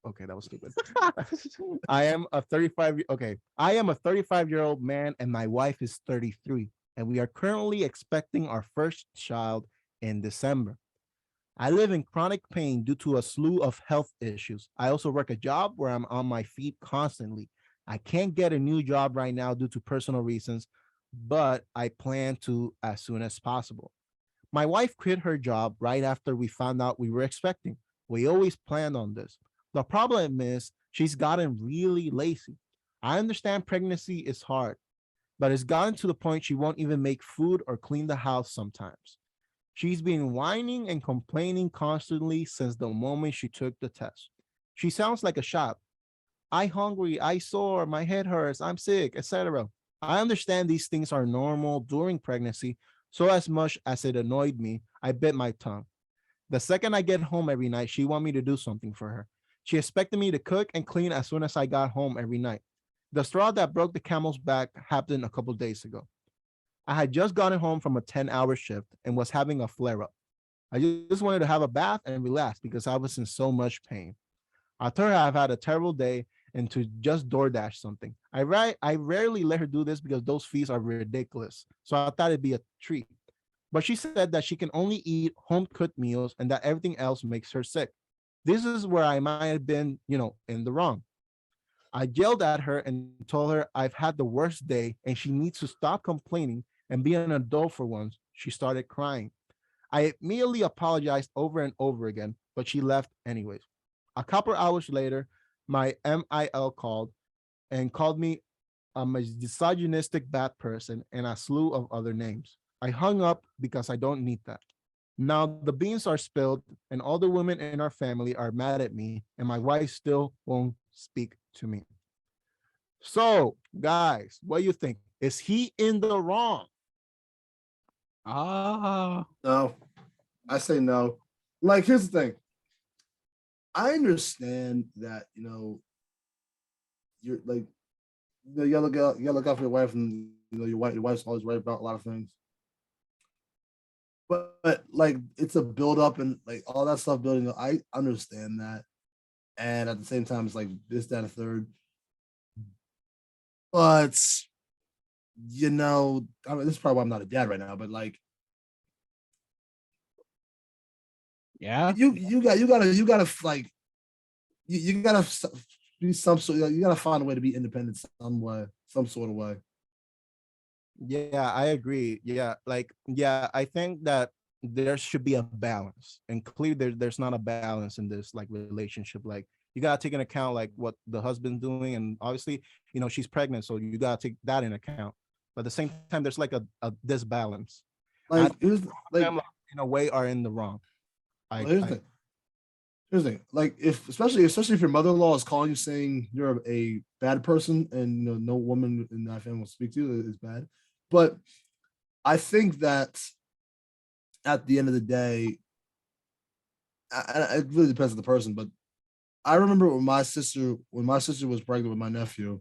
Okay, that was stupid. I am a 35-year-old man and my wife is 33 and we are currently expecting our first child in December. I live in chronic pain due to a slew of health issues. I also work a job where I'm on my feet constantly. I can't get a new job right now due to personal reasons, but I plan to as soon as possible. My wife quit her job right after we found out we were expecting. We always planned on this. The problem is she's gotten really lazy. I understand pregnancy is hard, but it's gotten to the point she won't even make food or clean the house sometimes. She's been whining and complaining constantly since the moment she took the test. She sounds like a child. I hungry, I sore, my head hurts, I'm sick, etc. I understand these things are normal during pregnancy, so as much as it annoyed me, I bit my tongue. The second I get home every night, she want me to do something for her. She expected me to cook and clean as soon as I got home every night. The straw that broke the camel's back happened a couple days ago. I had just gotten home from a 10-hour shift and was having a flare up. I just wanted to have a bath and relax because I was in so much pain. I told her I've had a terrible day and to just DoorDash something. I rarely let her do this because those fees are ridiculous. So I thought it'd be a treat. But she said that she can only eat home cooked meals and that everything else makes her sick. This is where I might have been, in the wrong. I yelled at her and told her I've had the worst day and she needs to stop complaining and be an adult for once. She started crying. I immediately apologized over and over again, but she left anyways. A couple hours later, my MIL called and called me a misogynistic bad person and a slew of other names. I hung up because I don't need that. Now the beans are spilled and all the women in our family are mad at me and my wife still won't speak to me. So, guys, what do you think? Is he in the wrong? No, I say no. Like, here's the thing. I understand that, you're like, you gotta look out for your wife, and your wife's always right about a lot of things. But like, it's a build up and like all that stuff building up. I understand that, and at the same time, it's like this, that, and a third. But I mean, this is probably why I'm not a dad right now. But like, Yeah. you gotta like you gotta be some sort. You gotta find a way to be independent some way, some sort of way. Yeah, I agree. Yeah, I think that there should be a balance, and clearly there's not a balance in this like relationship. Like you gotta take into account like what the husband's doing, and obviously, she's pregnant, so you gotta take that in account. But at the same time, there's like a disbalance. Like, Them, in a way, are in the wrong. Here's the thing. Like, especially if your mother-in-law is calling you saying you're a bad person, and no woman in that family will speak to you, is bad. But I think that at the end of the day, it really depends on the person. But I remember when my sister was pregnant with my nephew,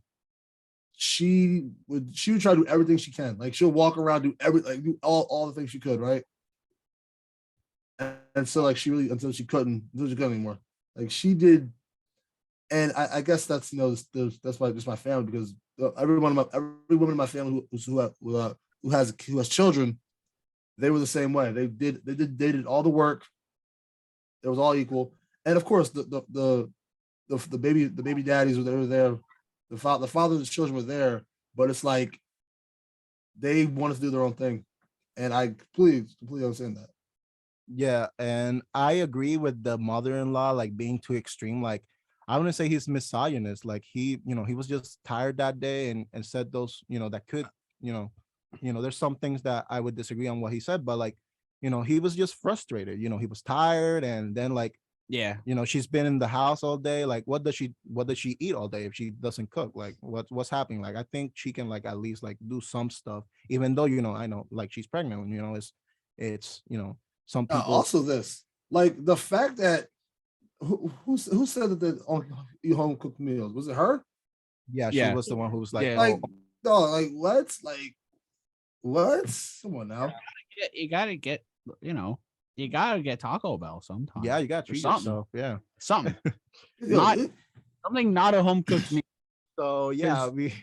she would try to do everything she can. Like she'll walk around, do all the things she could, right? And so like until she couldn't anymore. Like she did, and I guess that's that's why just my family, because every woman in my family who has children, they were the same way. They did all the work. It was all equal, and of course the baby daddies were there. The father of the children were there, but it's like they wanted to do their own thing, and I completely understand that. Yeah, and I agree with the mother-in-law like being too extreme. Like I wouldn't say he's misogynist. Like he was just tired that day and said those, that could, there's some things that I would disagree on what he said, but like, he was just frustrated. He was tired, and then like, Yeah. she's been in the house all day. Like, what does she eat all day if she doesn't cook? Like, what's happening? Like, I think she can like at least like do some stuff, even though I know like she's pregnant. It's some people Also, this like the fact that who said that they eat home cooked meals? Was it her? Yeah, she was the one who was like, Yeah. Like, no, like what? Like what? Come on now. You gotta get, you gotta get Taco Bell sometime. yeah, you got to Or treat something. yourself. Yeah. Something. Yo, Not- Something not a home cooked meal. So yeah, we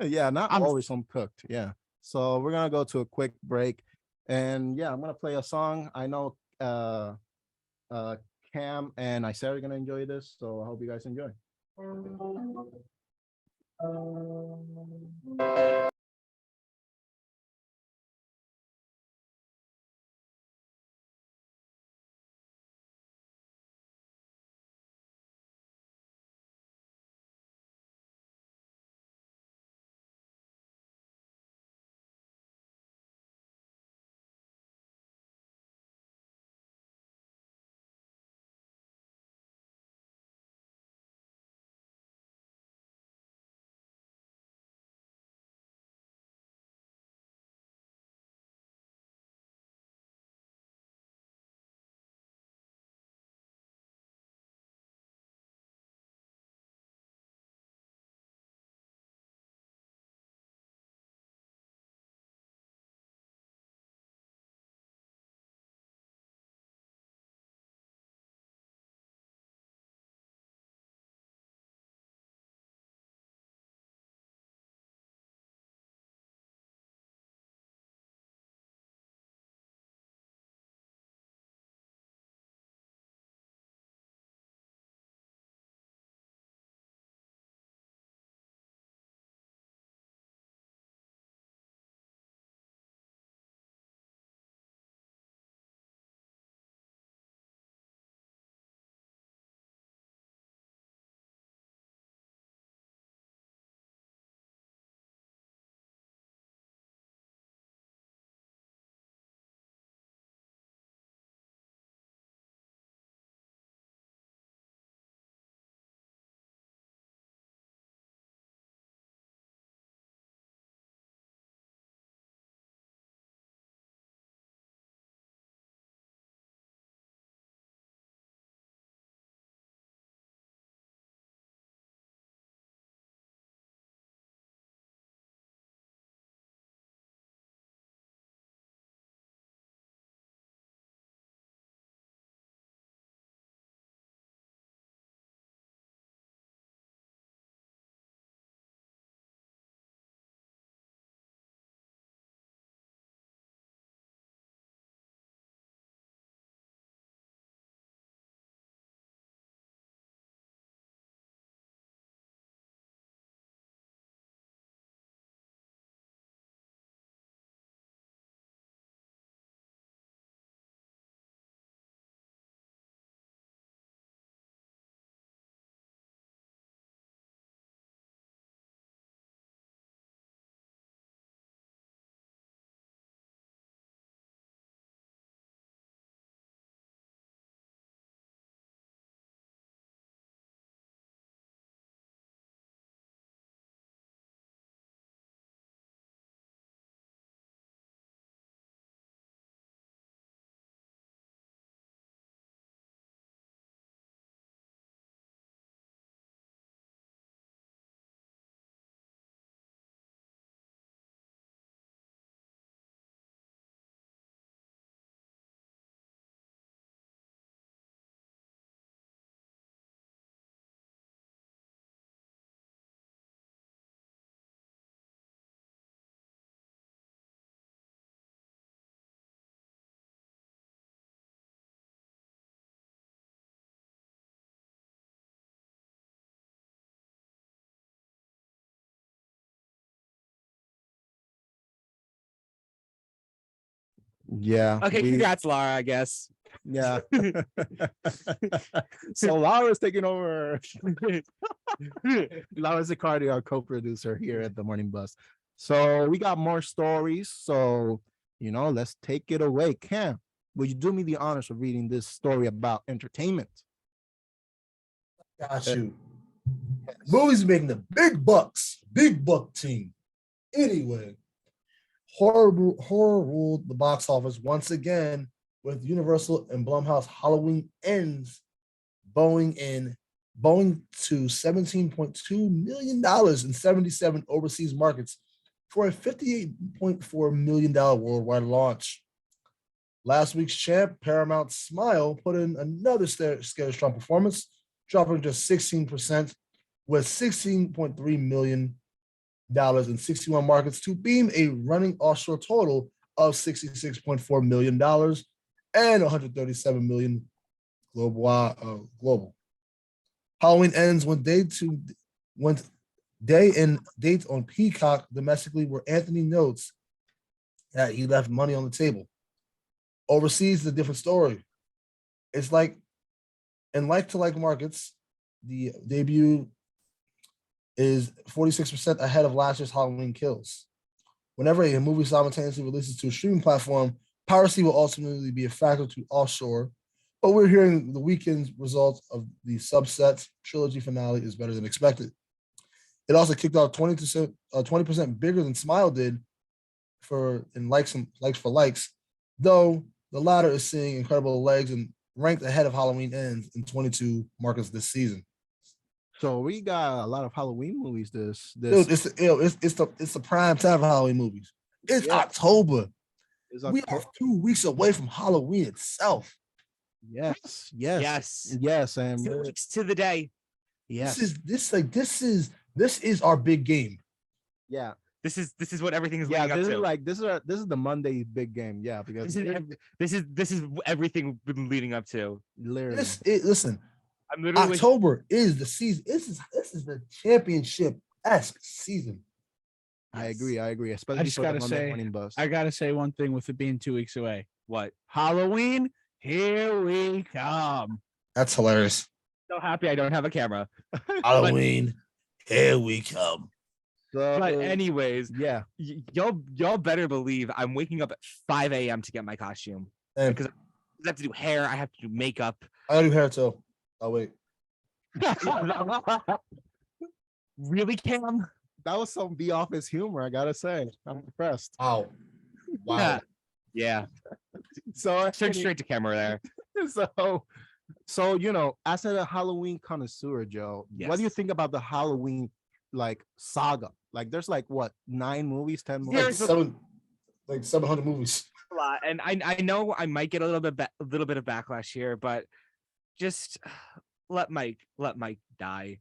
yeah, not I'm- always home cooked. Yeah. So we're gonna go to a quick break, And yeah, I'm gonna play a song. I know Cam and Isaiah are gonna enjoy this, so I hope you guys enjoy. Yeah. Okay, congrats, Lara, I guess. Yeah. So Laura's taking over. Laura's Icardi, our co-producer here at the Morning Bus. So we got more stories. So, let's take it away. Cam, will you do me the honors of reading this story about entertainment? Got you. Movies making the big bucks, big buck team. Anyway, horror ruled the box office once again with Universal and Blumhouse Halloween Ends bowing to $17.2 million in 77 overseas markets for a $58.4 million worldwide launch. Last week's champ, Paramount's Smile, put in another scary strong performance, dropping just 16% with $16.3 million in 61 markets to beam a running offshore total of $66.4 million and 137 million global. Halloween ends when day and dates on Peacock domestically, where Anthony notes that he left money on the table. Overseas is a different story. It's like in like-to-like markets, the debut is 46% ahead of last year's Halloween Kills. Whenever a movie simultaneously releases to a streaming platform, piracy will ultimately be a factor to offshore. But we're hearing the weekend's results of the subset trilogy finale is better than expected. It also kicked off 20% bigger than Smile did in likes for likes, though the latter is seeing incredible legs and ranked ahead of Halloween Ends in 22 markets this season. So we got a lot of Halloween movies. This Dude, it's the prime time for Halloween movies. It's October. We are 2 weeks away from Halloween itself. Yes, and 2 weeks to the day. yes, This is our big game. yeah, This is what everything is yeah. leading up This to. is the Monday big game. Yeah, because This is everything we've been leading up to. literally, Listen, I'm literally October is the season. This is the championship-esque season. I agree. Especially just for the gotta Monday say, morning bus. I gotta say one thing with it being 2 weeks away. what? Halloween, here we come. That's hilarious. So happy I don't have a camera. Halloween, here we come. So, But anyways, yeah, y'all better believe I'm waking up at 5 a.m. to get my costume. And Because I have to do hair, I have to do makeup. I gotta do hair too. Oh wait. Really, Cam? that was some The Office humor. I gotta say, I'm impressed. Wow. Wow. Yeah. So Turn straight to camera there. so as a Halloween connoisseur, Joe, what do you Yes. think about the Halloween saga? Like, there's what 9 movies, 10 Like movies? like 700 movies. A lot. And I know I might get a little bit of backlash here, but just let Mike die.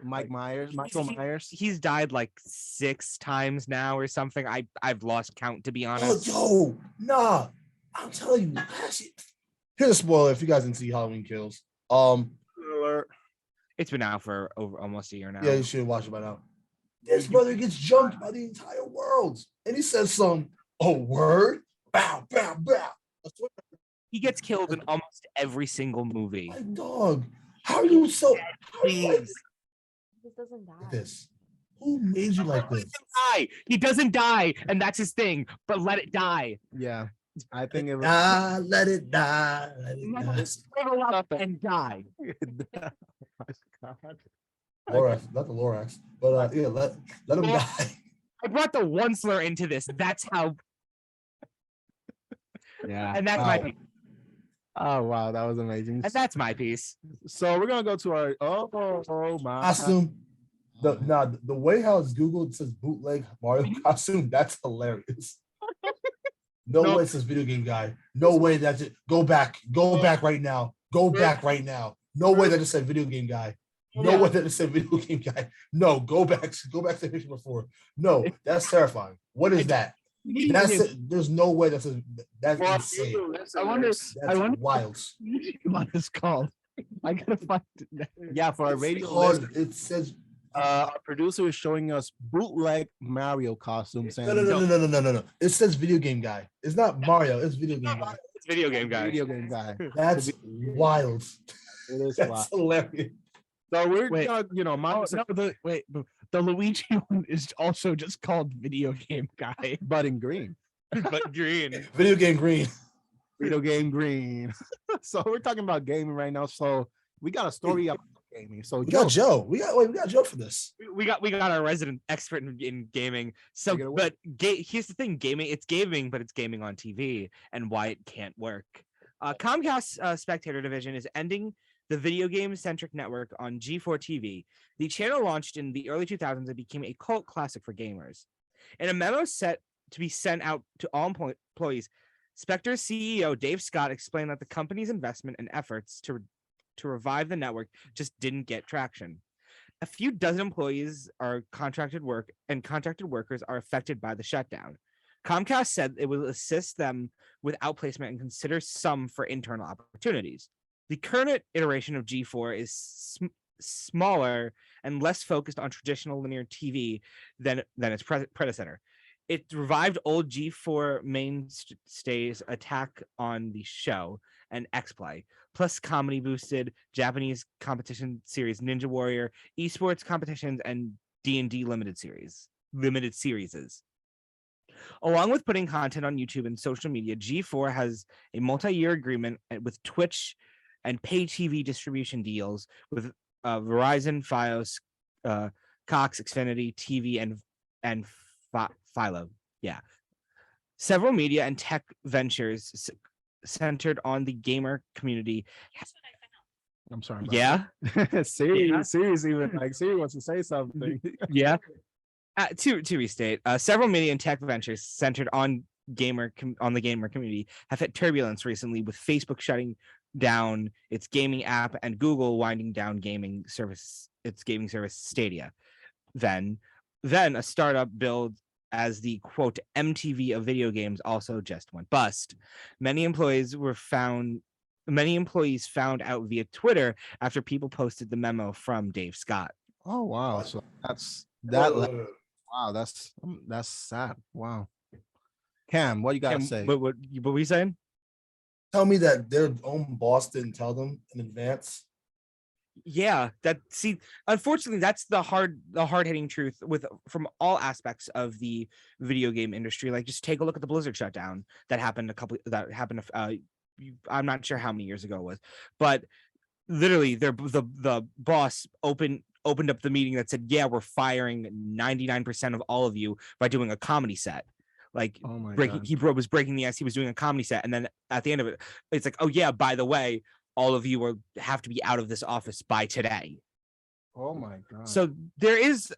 Michael Myers. He's died like 6 times now or something. I've lost count, to be Oh, honest. yo, nah. I'm telling you. Here's a spoiler if you guys didn't see Halloween Kills. It's been out for over almost a year now. Yeah, you should watch it by now. This brother gets jumped by the entire world. And he says word? Bow, bow, bow. He gets killed in almost every single movie. My dog. How are you so Please. This doesn't die. like this? Who made you like this? He doesn't die, and that's his thing. But let it die. Yeah, I think it was. Let it die. Let it die. Scroll up and die. Lorax, not the Lorax, but yeah, let him die. I brought the Onceler into this. That's how, Yeah. and that's my piece. Oh wow, that was amazing. And that's my piece. So we're gonna go to our oh my Costume. The way how it's Googled says bootleg Mario costume, that's hilarious. No way it says video game guy. No way that's it. Go back right now. Go back right now. No way that it said video game guy. No way that it said video game guy. No, go back to the picture before. No, that's terrifying. What is that? There's no way that's insane. I wonder. That's wild. What it's called. I gotta find it. Yeah, for our radio It says our producer is showing us bootleg Mario costumes. no. It says video game guy. It's not Mario. It's video game guy. It's video game guy. Video game guy. That's wild. It is That's hilarious. So we're Wait. gonna, The Luigi one is also just called video game guy. but in green. But green. Video game green. Video game green. So we're talking about gaming right now. So we got a story about gaming. So We got Joe. We got Joe for this. We got our resident expert in gaming. So, Take it away. but here's the thing: it's gaming, but it's gaming on TV, and why it can't work. Comcast Spectator division is ending the video game-centric network on G4 TV. The channel launched in the early 2000s and became a cult classic for gamers. In a memo set to be sent out to all employees, Spectre's CEO Dave Scott explained that the company's investment and efforts to revive the network just didn't get traction. A few dozen employees are contracted workers are affected by the shutdown. Comcast said it will assist them with outplacement and consider some for internal opportunities. The current iteration of G4 is smaller and less focused on traditional linear TV than its predecessor. It revived old G4 mainstays Attack on the Show and X-Play, plus comedy boosted Japanese competition series Ninja Warrior, esports competitions, and D&D limited series. Along with putting content on YouTube and social media, G4 has a multi-year agreement with Twitch and pay TV distribution deals with Verizon, Fios, Cox, Xfinity, TV, and Philo. Yeah. Several media and tech ventures centered on the gamer community. I'm sorry. Yeah. Siri, Yeah. Siri's even like Siri wants to say something. Yeah. To restate, several media and tech ventures centered on the gamer community have hit turbulence recently, with Facebook shutting down its gaming app and Google winding down its gaming service Stadia. Then a startup billed as the quote MTV of video games also just went bust. Many employees found out via Twitter after people posted the memo from Dave Scott. Oh wow! So that's that. Wait, wait, wait. Wow, that's sad. Wow. Cam, what you gotta And say? what were you saying? Tell me that their own boss didn't tell them in advance. Yeah, unfortunately, that's the hard hitting truth from all aspects of the video game industry. Like, just take a look at the Blizzard shutdown that happened I'm not sure how many years ago it was, but literally the boss opened up the meeting that said, yeah, we're firing 99% of all of you by doing a comedy set. Like, Oh my breaking God. he was breaking the ice. He was doing a comedy set, and then at the end of it, it's like, oh yeah, by the way, all of you have to be out of this office by today. Oh my God. So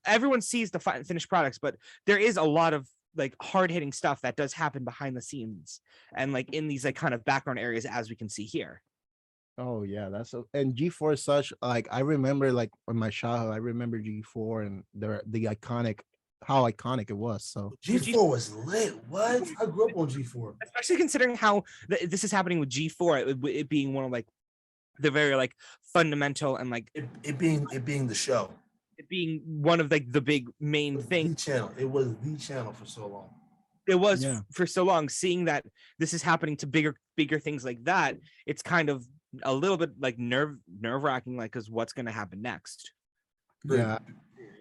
everyone sees the finished products, but there is a lot of like hard hitting stuff that does happen behind the scenes and like in these like kind of background areas, as we can see here. Oh yeah, and G4 is such, like, I remember, like, in my childhood, I remember G4 and how iconic it was. So G4 was lit. What? I grew up on G4. Especially considering how this is happening with G4, it being one of like the very like fundamental and like It being the show. it being one of like the big main things. Channel. It was the channel for so long. It was Yeah. for so long. Seeing that this is happening to bigger things like that, it's kind of a little bit like nerve wracking, like, because what's going to happen next? yeah.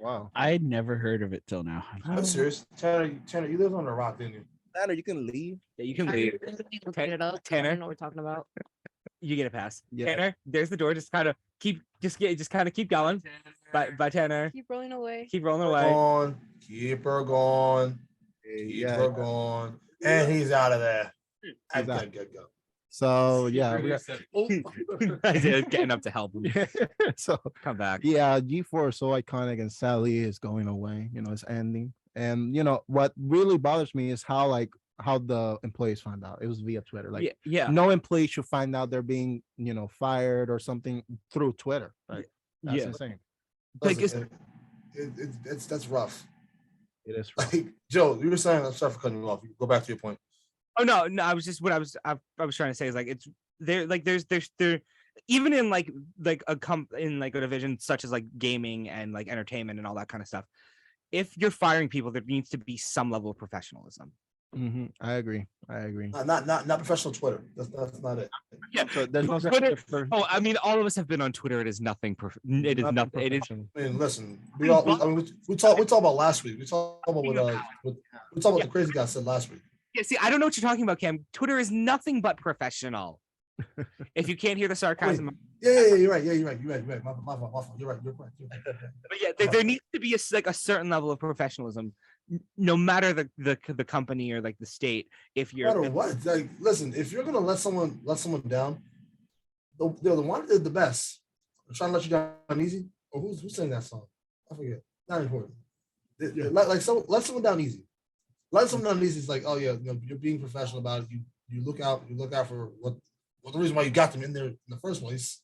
Wow. I'd never heard of it till now. I'm serious. Tanner, you lived on the rock, didn't you? Tanner, you can leave. Yeah, you can leave. Look it up. I Tanner? don't know what we're talking about. You get a pass. Yeah. Tanner, there's the door. Just kind of keep going. Bye, Tanner. Keep rolling away. Keep rolling away. Gone. Keep her gone. Keep her gone. And he's out of there. He's out. Good. So yeah, Getting up to help him. so Come back. yeah, G4 is so iconic, and sadly is going away. It's ending. And what really bothers me is how the employees find out. It was via Twitter. Like, Yeah. no employee should find out they're being fired or something through Twitter. Like, that's Yeah. insane. Like, Listen, that's rough. It is. Like, Joe, you were saying, I'm sorry for cutting you off. Go back to your point. Oh no, I was just I was trying to say is like it's there, like there's even in like a division such as like gaming and like entertainment and all that kind of stuff. If you're firing people, there needs to be some level of professionalism. I agree. Not professional Twitter. That's not it. Yeah. So there's no Twitter- for Oh, I mean, all of us have been on Twitter. It is nothing. It is nothing. It is. I mean, listen, we talked about last week. We talked about what the crazy guy said last week. Yeah. See, I don't know what you're talking about, Cam. Twitter is nothing but professional. If you can't hear the sarcasm, Yeah, you're right. You're right. My fault. You're right. but yeah, there needs to be a certain level of professionalism, no matter the company or like the state. If No you're matter what, like, listen, if you're gonna let someone down, they're the one that did the best. I'm trying to let you down easy. Or who's saying that song? I forget. Not important. Let someone down easy. Let someone down easy. It's like, oh yeah, you're being professional about it. You look out for what the reason why you got them in there in the first place.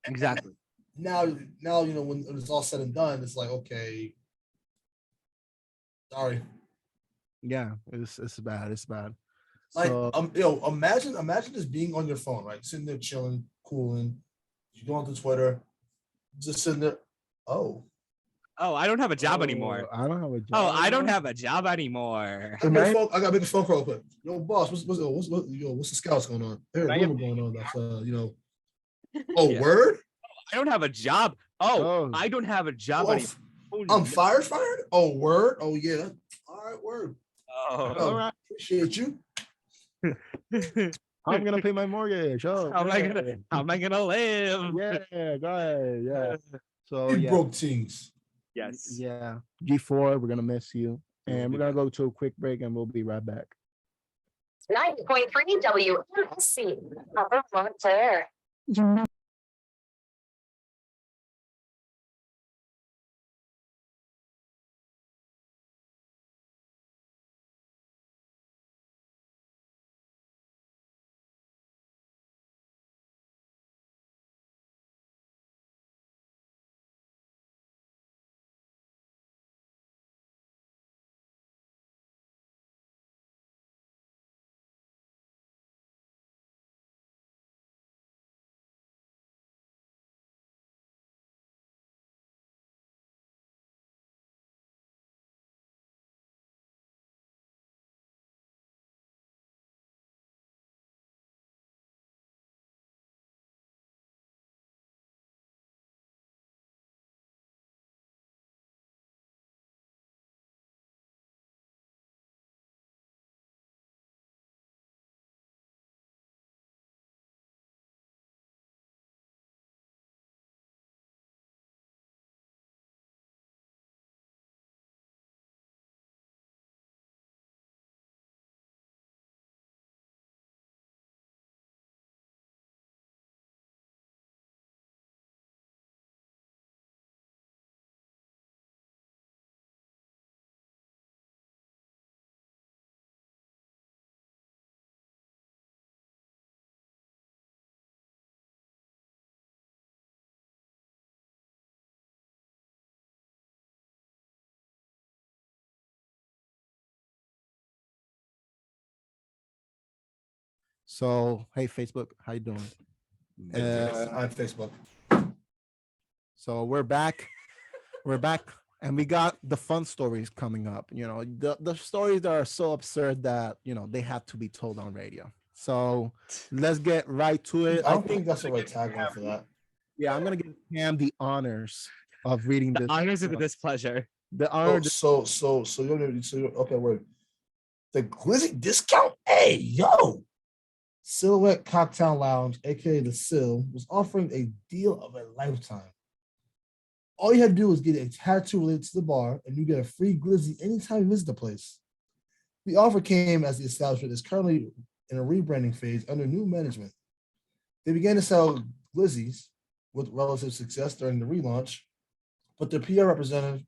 exactly. Now when it's all said and done, it's like, okay, sorry. Yeah, it's bad. It's bad. Like, So imagine just being on your phone, right? Sitting there chilling, cooling. You go onto Twitter, just sitting there. Oh, Oh, I don't have a job anymore. I don't have a job. Oh, I don't anymore. have a job anymore. I gotta make a phone call quick. Yo, boss, what's the scouts going on? There's a I am- rumor going on that's Oh, Yeah. word? I don't have a job. Oh, Oh. I don't have a job Oh, anymore. Holy I'm no- fired? Oh, word? Oh, yeah. All right, word. Oh. Oh, appreciate you. I'm gonna pay my mortgage. Oh, How am I yeah. gonna live? Yeah, go ahead. Yeah. So You yeah, broke teams. Yes. yeah. G4, we're gonna miss you, and we're gonna go to a quick break, and we'll be right back. 90.3 WMSC. Upper Montclair. So hey, Facebook, how you doing? On Facebook. So we're back. We're back, and we got the fun stories coming up. The stories that are so absurd that they have to be told on radio. So let's get right to it. I don't think that's the right tagline for that. Yeah, I'm gonna give Cam the honors of reading The this. honors of the displeasure. The honor. Okay, word. The Glizzy discount? Hey, yo. Silhouette Cocktail Lounge, aka the Sill, was offering a deal of a lifetime. All you had to do was get a tattoo related to the bar, and you get a free glizzy anytime you visit the place. The offer came as the establishment is currently in a rebranding phase under new management. They began to sell glizzies with relative success during the relaunch, but their PR representative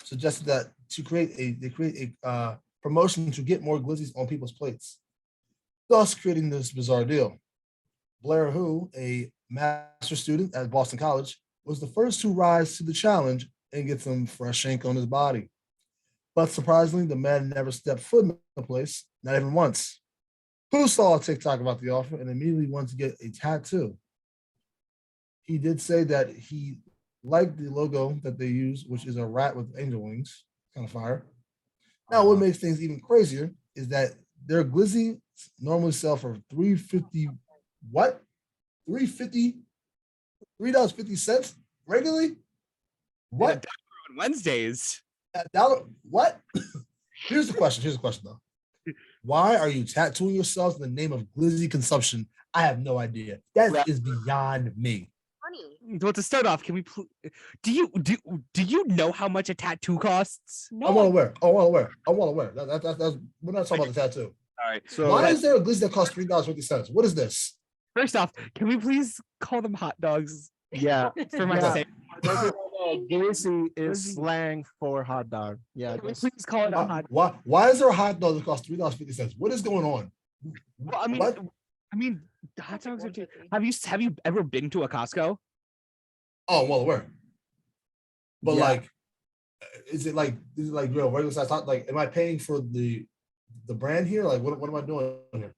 suggested that they create a promotion to get more glizzies on people's plates, thus creating this bizarre deal. Blair Hu, a master's student at Boston College, was the first to rise to the challenge and get some fresh ink on his body. But surprisingly, the man never stepped foot in the place, not even once. Hu saw a TikTok about the offer and immediately wanted to get a tattoo. He did say that he liked the logo that they use, which is a rat with angel wings, kind of fire. Now, what makes things even crazier is that their glizzy normally sell for $3.50. What? $3.50 regularly? What? On Wednesdays. $1? What? Here's the question though. Why are you tattooing yourselves in the name of glizzy consumption? I have no idea. That is beyond me. Well, to start off, can we do you know how much a tattoo costs? I'm well aware. That's we're not talking about the tattoo. All right. So Why is there a glizzy that costs $3.50? What is this? First off, can we please call them hot dogs yeah, for my Yeah. sake? glizzy is slang for hot dog. Yeah, Can we just- please call it a hot? Why is there a hot dog that costs $3.50? What is going on? Well, What? I mean, the hot dogs are too. Have you ever been to a Costco? Oh, well aware. But Yeah. is it like regular size hot? Like, am I paying for the the brand here? Like, what am I doing here?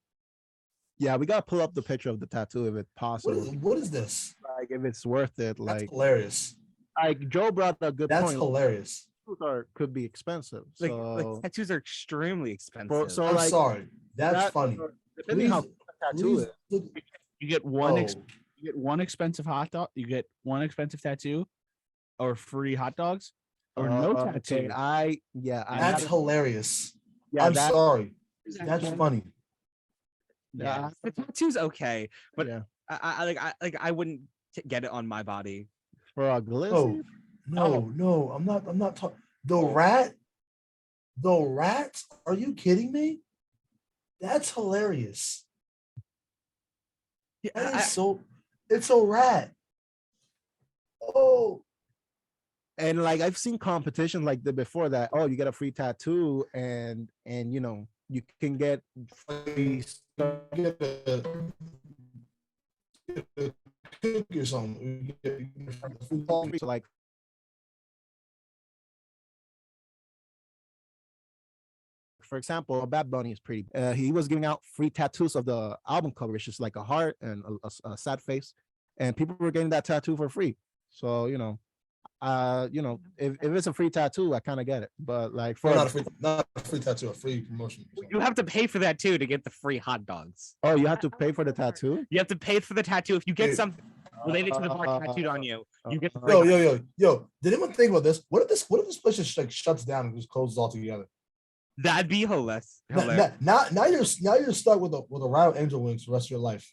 Yeah, we gotta pull up the picture of the tattoo if it's possible. What is this? Like if it's worth it. That's Like hilarious. Joe brought a good That's point. hilarious. Could be expensive. Like, So tattoos are extremely expensive. so I'm like sorry. That's that- funny. depending how Please, good the tattoo please is. look- You get one. Oh, You get one expensive hot dog. You get one expensive tattoo, or free hot dogs, or no tattoo. Okay, I that's hilarious. yeah, I'm that, sorry. That's funny. yeah, The tattoo's okay, but yeah. I wouldn't get it on my body. For a glizzy. No. I'm not talking. The rat. Are you kidding me? That's hilarious. Yeah, That is it's a rat. Oh, And like I've seen competitions like that before that. Oh, you get a free tattoo, and you know you can get free stuff. get a cookie or something. So like for example, Bad Bunny is pretty. He was giving out free tattoos of the album cover. It's just like a heart and a sad face, and people were getting that tattoo for free. So if it's a free tattoo, I kind of get it. But like for not a free tattoo, a free promotion. you have to pay for that too to get the free hot dogs. oh, you have to pay for the tattoo. You have to pay for the tattoo if you get Dude. something related to the bar tattooed on you. You get the free Yo. Did anyone think about this? What if this place just like shuts down and just closes altogether? That'd be hilarious. Now you're stuck with a round angel wings for the rest of your life.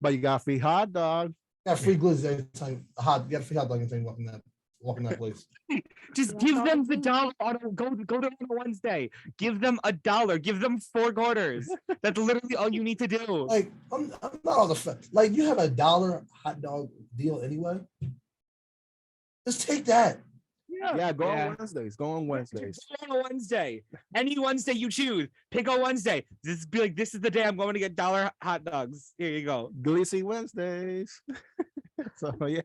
But you got free hot dog. You got free glizzy every time. You got a free hot dog every time you walk in that place. Just give them the $1 on go to on a Wednesday. Give them $1. Give them 4 quarters. That's literally all you need to do. Like I'm not on the like you have $1 hot dog deal anyway. Just take that. Yeah, go on Wednesdays. Go on Wednesdays. Go on a Wednesday. Any Wednesday you choose. Pick a Wednesday. This is the day I'm going to get $1 hot dogs. Here you go. Glizzy Wednesdays. So yeah.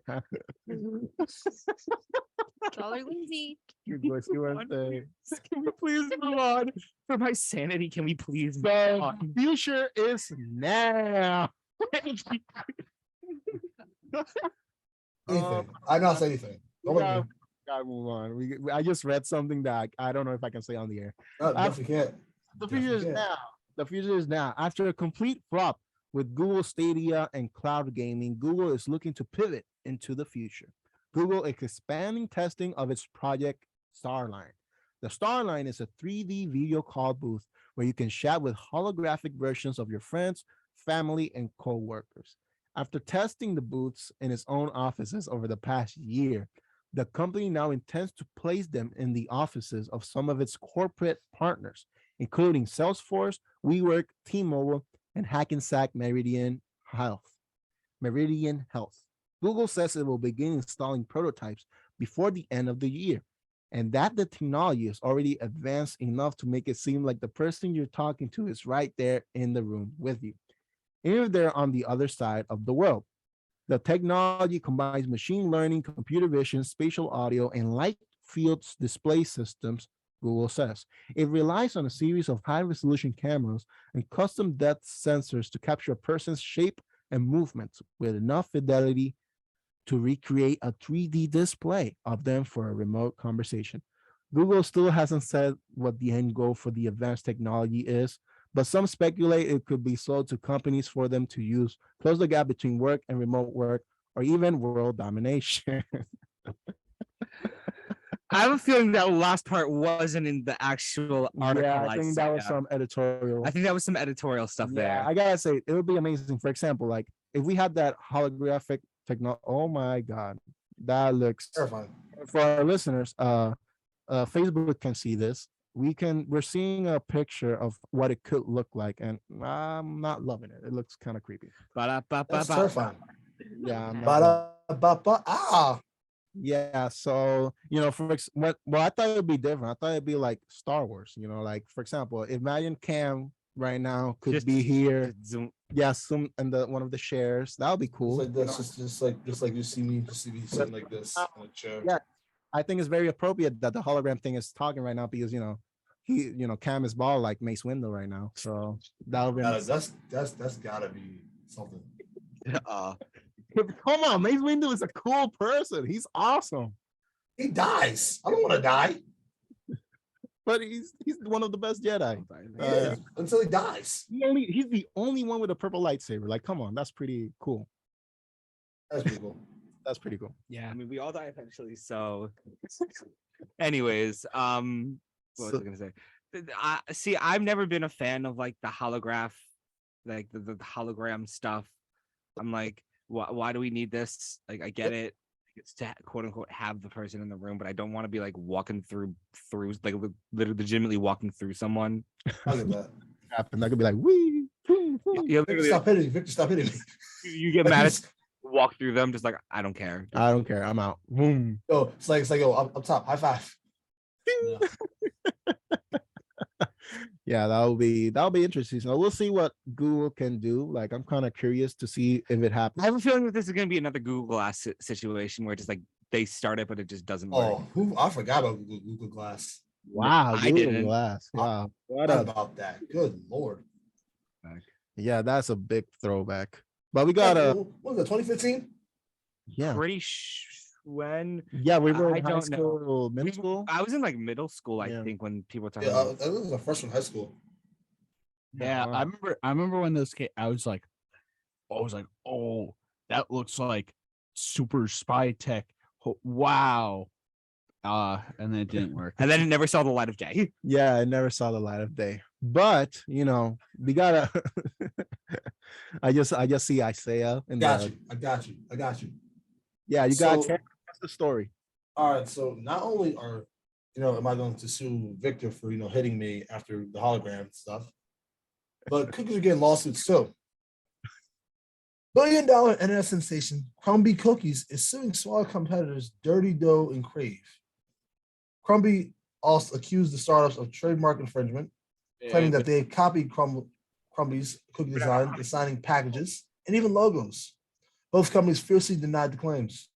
Dollar Lindsay. Glizzy Wednesday. Can we please move on? For my sanity, can we please move The on? future is now. Anything. I'm not saying anything. Don't look at me. Gotta move on. I just read something that I don't know if I can say on the air. Definitely can't. The future is Definitely now. The future is now. After a complete flop with Google Stadia and cloud gaming, Google is looking to pivot into the future. Google is expanding testing of its project Starline. The Starline is a 3D video call booth where you can chat with holographic versions of your friends, family, and co-workers. After testing the booths in its own offices over the past year, the company now intends to place them in the offices of some of its corporate partners, including Salesforce, WeWork, T-Mobile, and Hackensack Meridian Health. Google says it will begin installing prototypes before the end of the year, and that the technology is already advanced enough to make it seem like the person you're talking to is right there in the room with you, even if they're on the other side of the world. The technology combines machine learning, computer vision, spatial audio, and light field display systems, Google says. It relies on a series of high-resolution cameras and custom depth sensors to capture a person's shape and movements with enough fidelity to recreate a 3D display of them for a remote conversation. Google still hasn't said what the end goal for the advanced technology is, but some speculate it could be sold to companies for them to use, close the gap between work and remote work, or even world domination. I have a feeling that last part wasn't in the actual article. Yeah, I think that was saw. some editorial. I think that was some editorial stuff there. I gotta say, it would be amazing. For example, like if we had that holographic technology, oh my god, that looks Terrifying. for our listeners. Facebook can see this. We're seeing a picture of what it could look like, and I'm not loving it. It looks kind of creepy. That's terrifying. Yeah, I'm not Yeah. So I thought it'd be different. I thought it'd be like Star Wars. Like for example, imagine Cam right now could be here. Zoom. Yeah, some and one of the shares. That would be cool. Like this, just like you see me sitting like this in a chair. Yeah. I think it's very appropriate that the hologram thing is talking right now because Cam is ball like Mace Windu right now. So that would be That's gotta be something. come on. Mace Windu is a cool person. He's awesome, He dies. I don't want to die. but he's one of the best Jedi. He is, until he dies. He's the only one with a purple lightsaber. Like, come on, that's pretty cool. That's pretty cool. That's pretty cool. Yeah, I mean, we all die eventually. So, anyways, what was I gonna say? See, I've never been a fan of like the holograph, like the hologram stuff. I'm like, why do we need this? Like, I get it. It's to quote unquote have the person in the room, but I don't want to be like walking through like legitimately walking through someone. I get that. Happen. That could be like, wee. Yeah, Victor, stop hitting me. Victor, stop hitting me. You get mad at walk through them, just like I don't care. I don't care. I'm out. Boom. Yo, it's like yo, up top, high five. Yeah, that'll be interesting. So we'll see what Google can do. Like, I'm kind of curious to see if it happens. I have a feeling that this is going to be another Google Glass situation where just like they start it, but it just doesn't work. Oh, I forgot about Google Glass. Wow, I Google didn't. Glass. Wow. What What a, about that? Good lord. yeah, that's a big throwback. But we got a What was it, 2015? yeah. Pretty when Yeah, we were I in high don't know. school, middle school. I was in like middle school, I Yeah. think, when people were talking Yeah, about I was a freshman in high school. Yeah, Wow. I remember when those came. I was like, oh, that looks like super spy tech. Wow. And then it didn't work. and then it never saw the light of day. Yeah, I never saw the light of day. But we gotta I just see Isaiah in Got the you. I got you. yeah, you got So- what's the story? All right, so not only am I going to sue Victor for hitting me after the hologram stuff, but cookies are getting lawsuits too. Billion-dollar internet sensation Crumbie Cookies is suing smaller competitors Dirty Dough and Crave. Crumbie also accused the startups of trademark infringement, claiming that they copied Crumbie's cookie designing packages, and even logos. Both companies fiercely denied the claims.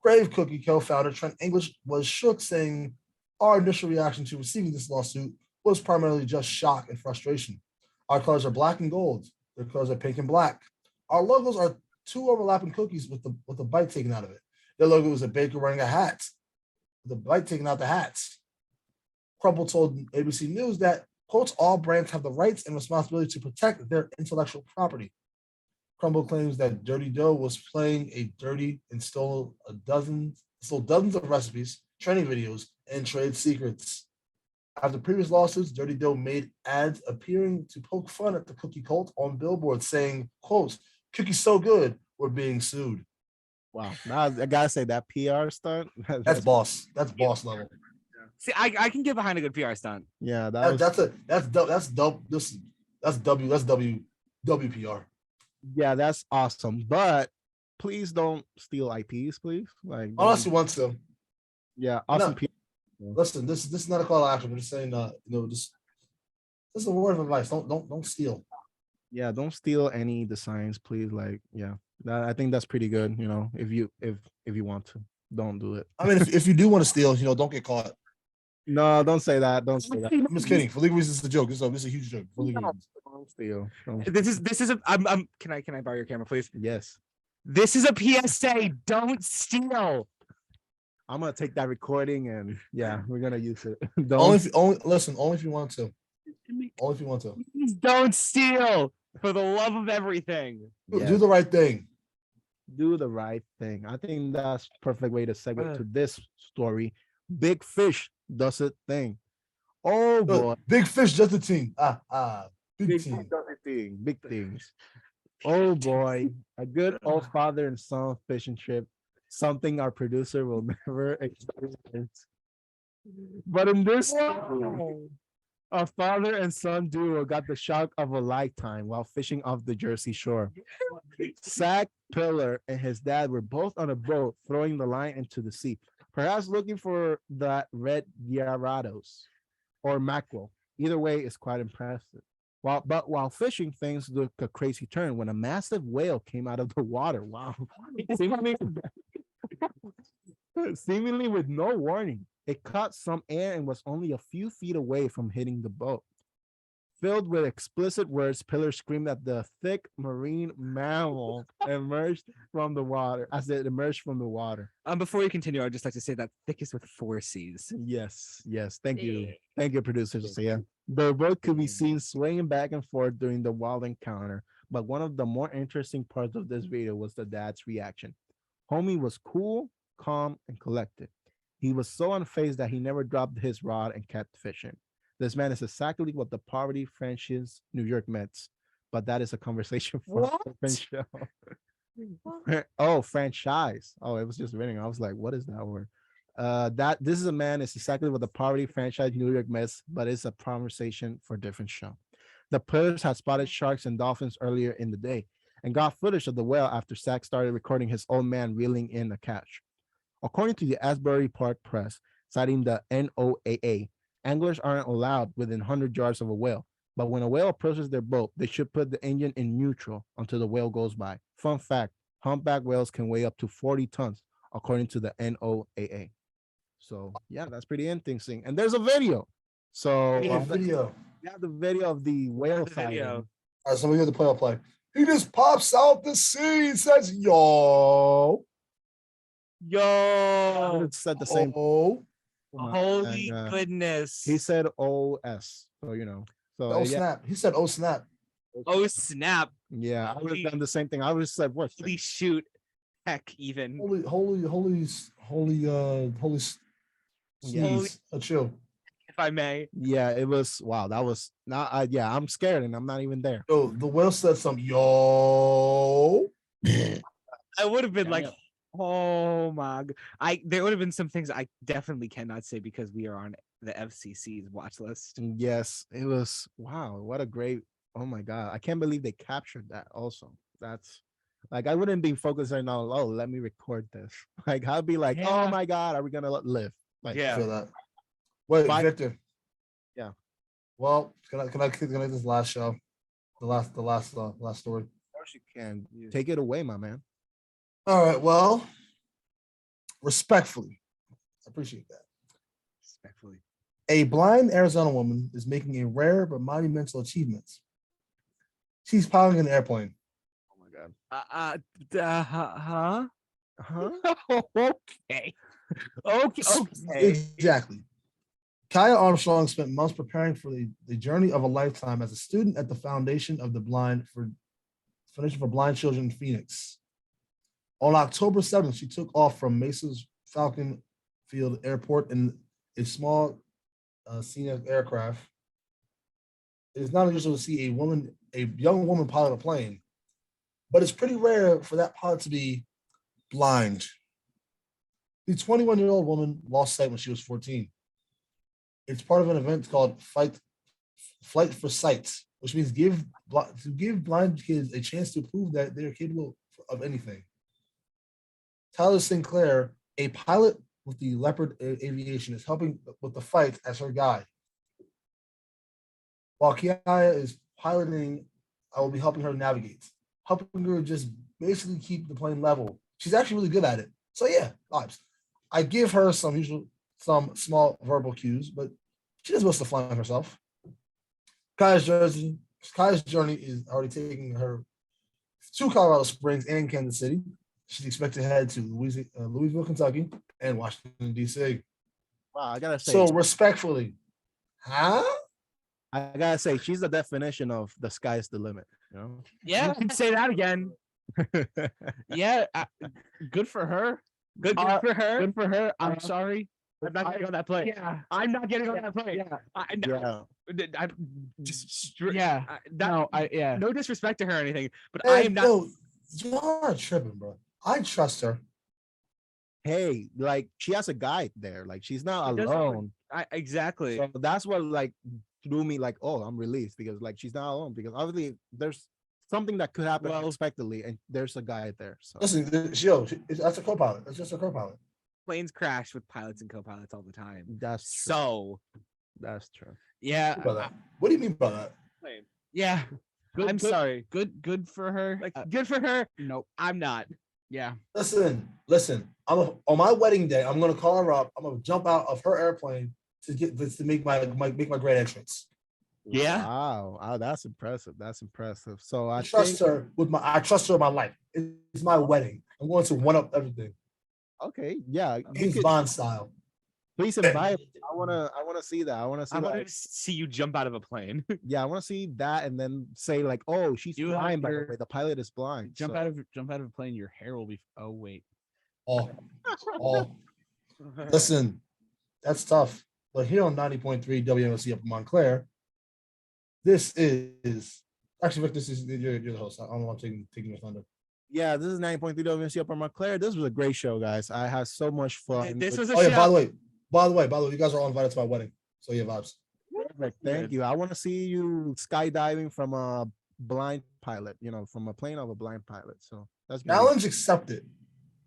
Crave Cookie co-founder Trent English was shook, saying, "Our initial reaction to receiving this lawsuit was primarily just shock and frustration. Our colors are black and gold. Their colors are pink and black. Our logos are two overlapping cookies with the bite taken out of it. Their logo is a baker wearing a hat, with the bite taken out the hats." Crumble told ABC News that, quotes, "All brands have the rights and responsibility to protect their intellectual property." Crumble claims that Dirty Dough was playing a dirty and stole dozens of recipes, training videos, and trade secrets. After previous lawsuits, Dirty Dough made ads appearing to poke fun at the cookie cult on billboards, saying, quote, "Cookie's so good, we're being sued." Wow. Now I gotta say that PR stunt. That's boss. That's boss level. See, I can get behind a good PR stunt. yeah, That's WPR. yeah, that's awesome. But please don't steal IPs, please. Like Unless you want to. yeah, awesome No. PR. Listen, this is not a call to action. I'm just saying, this is a word of advice. Don't steal. Yeah, don't steal any designs, please. Like, yeah, I think that's pretty good. If you want to, don't do it. I mean, if you do want to steal, don't get caught. No, don't say that. Don't say that. I'm just kidding. For legal reasons, it's a joke. This is a huge joke. For legal reasons. Don't steal. Don't- This is a I'm can I borrow your camera, please? Yes, This is a PSA. Don't steal. I'm gonna take that recording and yeah, we're gonna use it. Only Don't. only if you want to. Only if you want to. Please don't steal for the love of everything. Do Yes. the right thing. Do the right thing. I think that's perfect way to segue to this story. Big Fish does it thing. Oh boy, Big fish, just a team. Big Big team. Fish does it thing. Big things. Oh boy, a good old father and son fishing trip. Something our producer will never experience. But in this story, a father and son duo got the shock of a lifetime while fishing off the Jersey shore. Zach Pillar and his dad were both on a boat throwing the line into the sea, perhaps looking for that red Gyarados or mackerel. Either way, it's quite impressive. While fishing, things took a crazy turn when a massive whale came out of the water. Wow. Seemingly with no warning. It caught some air and was only a few feet away from hitting the boat. Filled with explicit words, Pillar screamed at the thick marine mammal emerged from the water as it emerged from the water. Before you continue, I'd just like to say that thick is with 4 C's. Yes, yes. Thank you. Yeah. Thank you, producer Josiah. The boat could be seen swaying back and forth during the wild encounter, but one of the more interesting parts of this video was the dad's reaction. Homie was cool, calm, and collected. He was so unfazed that he never dropped his rod and kept fishing. This man is exactly what the poverty franchise New York Mets, but that is a conversation for a different show. Oh, franchise. Oh, it was just reading. I was like, what is that word? This is a man is exactly what the poverty franchise New York Mets, but it's a conversation for a different show. The players had spotted sharks and dolphins earlier in the day and got footage of the whale after Zach started recording his old man reeling in a catch. According to the Asbury Park Press, citing the NOAA, anglers aren't allowed within 100 yards of a whale, but when a whale approaches their boat, they should put the engine in neutral until the whale goes by. Fun fact, humpback whales can weigh up to 40 tons, according to the NOAA. So, yeah, that's pretty interesting. And there's a video. So, Video. we have the video of the whale The video. sighting. All right, so we hear the play. He just pops out the sea and says, yo. I Yo, would have said the same. Oh, holy And, goodness. he said OS. So, you know. So, oh yeah. snap. He said, oh snap. Oh snap. Yeah, I would Holy- have done the same thing. I would have said, what? Holy shoot. Heck, even. Holy Yeah. sneeze. A chill. If I may. Yeah, it was wow. That was not. Yeah, I'm scared and I'm not even there. Yo, the whale said something. Yo. I would have been Yeah, like, yeah. oh my there would have been some things I definitely cannot say because we are on the FCC's watch list. Yes, it was wow. What a great. Oh my god, I can't believe they captured that. Also, that's like I wouldn't be focusing on. Oh, let me record this. Like I'd be like, oh Yeah. my god, are we gonna live? Like, I Yeah. feel that. Wait, But- Victor. Yeah. Well, can I this last show? The last story. of course you can take it away, my man. All right. Well, respectfully, I appreciate that. Respectfully. A blind Arizona woman is making a rare but monumental achievement. She's piloting an airplane. Oh my god. Huh? Huh? Okay. Okay. Exactly. Kaya Armstrong spent months preparing for the journey of a lifetime as a student at the Foundation for Blind Children in Phoenix. On October 7th, she took off from Mesa's Falcon Field Airport in a small scenic aircraft. It is not unusual to see a young woman pilot a plane, but it's pretty rare for that pilot to be blind. The 21-year-old woman lost sight when she was 14. It's part of an event called Flight for Sight, which means give blind kids a chance to prove that they're capable of anything. Tyler Sinclair, a pilot with the Leopard Aviation, is helping with the fight as her guide. While Kiaya is piloting, I will be helping her navigate, helping her just basically keep the plane level. She's actually really good at it. So yeah, vibes. I give her some small verbal cues, but she does most of the flying herself. Kaya's journey is already taking her to Colorado Springs and Kansas City. She's expected to head to Louisville, Kentucky, and Washington, D.C. Wow, I gotta say, So respectfully, huh? I gotta say, she's the definition of the sky's the limit. You Yeah, you can say that again. know. Yeah, good for her. Good for her. Good for her. I'm sorry. I'm not getting on that plane. Yeah. I'm not getting on that plane. Yeah. I just Yeah. that, no disrespect to her or anything, but Hey, I am not. yo, y'all are tripping, bro. I trust her. Hey, like she has a guide there. Like she's not She does have a- alone. Exactly. So that's what like threw me like, oh, I'm relieved because like she's not alone because obviously there's something that could happen unexpectedly and there's a guide there. So Listen, that's a co-pilot. That's just a co-pilot. Planes crash with pilots and co-pilots all the time. that's true. So That's true. yeah, What do you mean by that? What do you mean by that? yeah. Good, I'm good, sorry. Good for her. Like good for her. Nope. I'm not. Yeah. Listen. On my wedding day, I'm gonna call her up. I'm gonna jump out of her airplane to make my grand entrance. Yeah. Wow. Oh, that's impressive. That's impressive. So I I trust think her with my life. It's my wedding. I'm going to one up everything. okay, yeah, you James could Bond style. please invite me. I wanna see that. I wanna see I want like to see you jump out of a plane. yeah, I wanna see that and then say like, oh, she's You have blind by the your- way. The pilot is blind. Jump so- out of a plane. Your hair will be. Oh wait. Oh, listen, that's tough. But here on 90.3 WMC up in Montclair, this is actually Vic, this is you're the host. I don't want to taking your thunder. Yeah, this is 9.3 WNC up on Montclair. This was a great show, guys. I had so much fun. This with- was a Oh yeah, show. by the way, you guys are all invited to my wedding. So yeah, vibes. Perfect. Thank you. I want to see you skydiving from a blind pilot, from a plane of a blind pilot. So that's gonna be- Challenge accepted.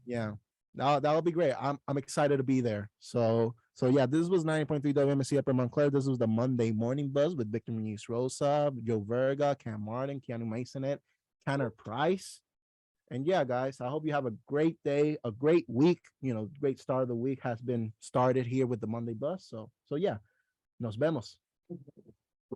yeah. That would be great. I'm excited to be there. So yeah, this was 9.3 WMC Upper Montclair. This was the Monday morning buzz with Victor Muniz Rosa, Joe Verga, Cam Martin, Kianu Maysonett, Tanner Price. And yeah, guys, I hope you have a great day, a great week. Great start of the week has been started here with the Monday buzz. So yeah, nos vemos.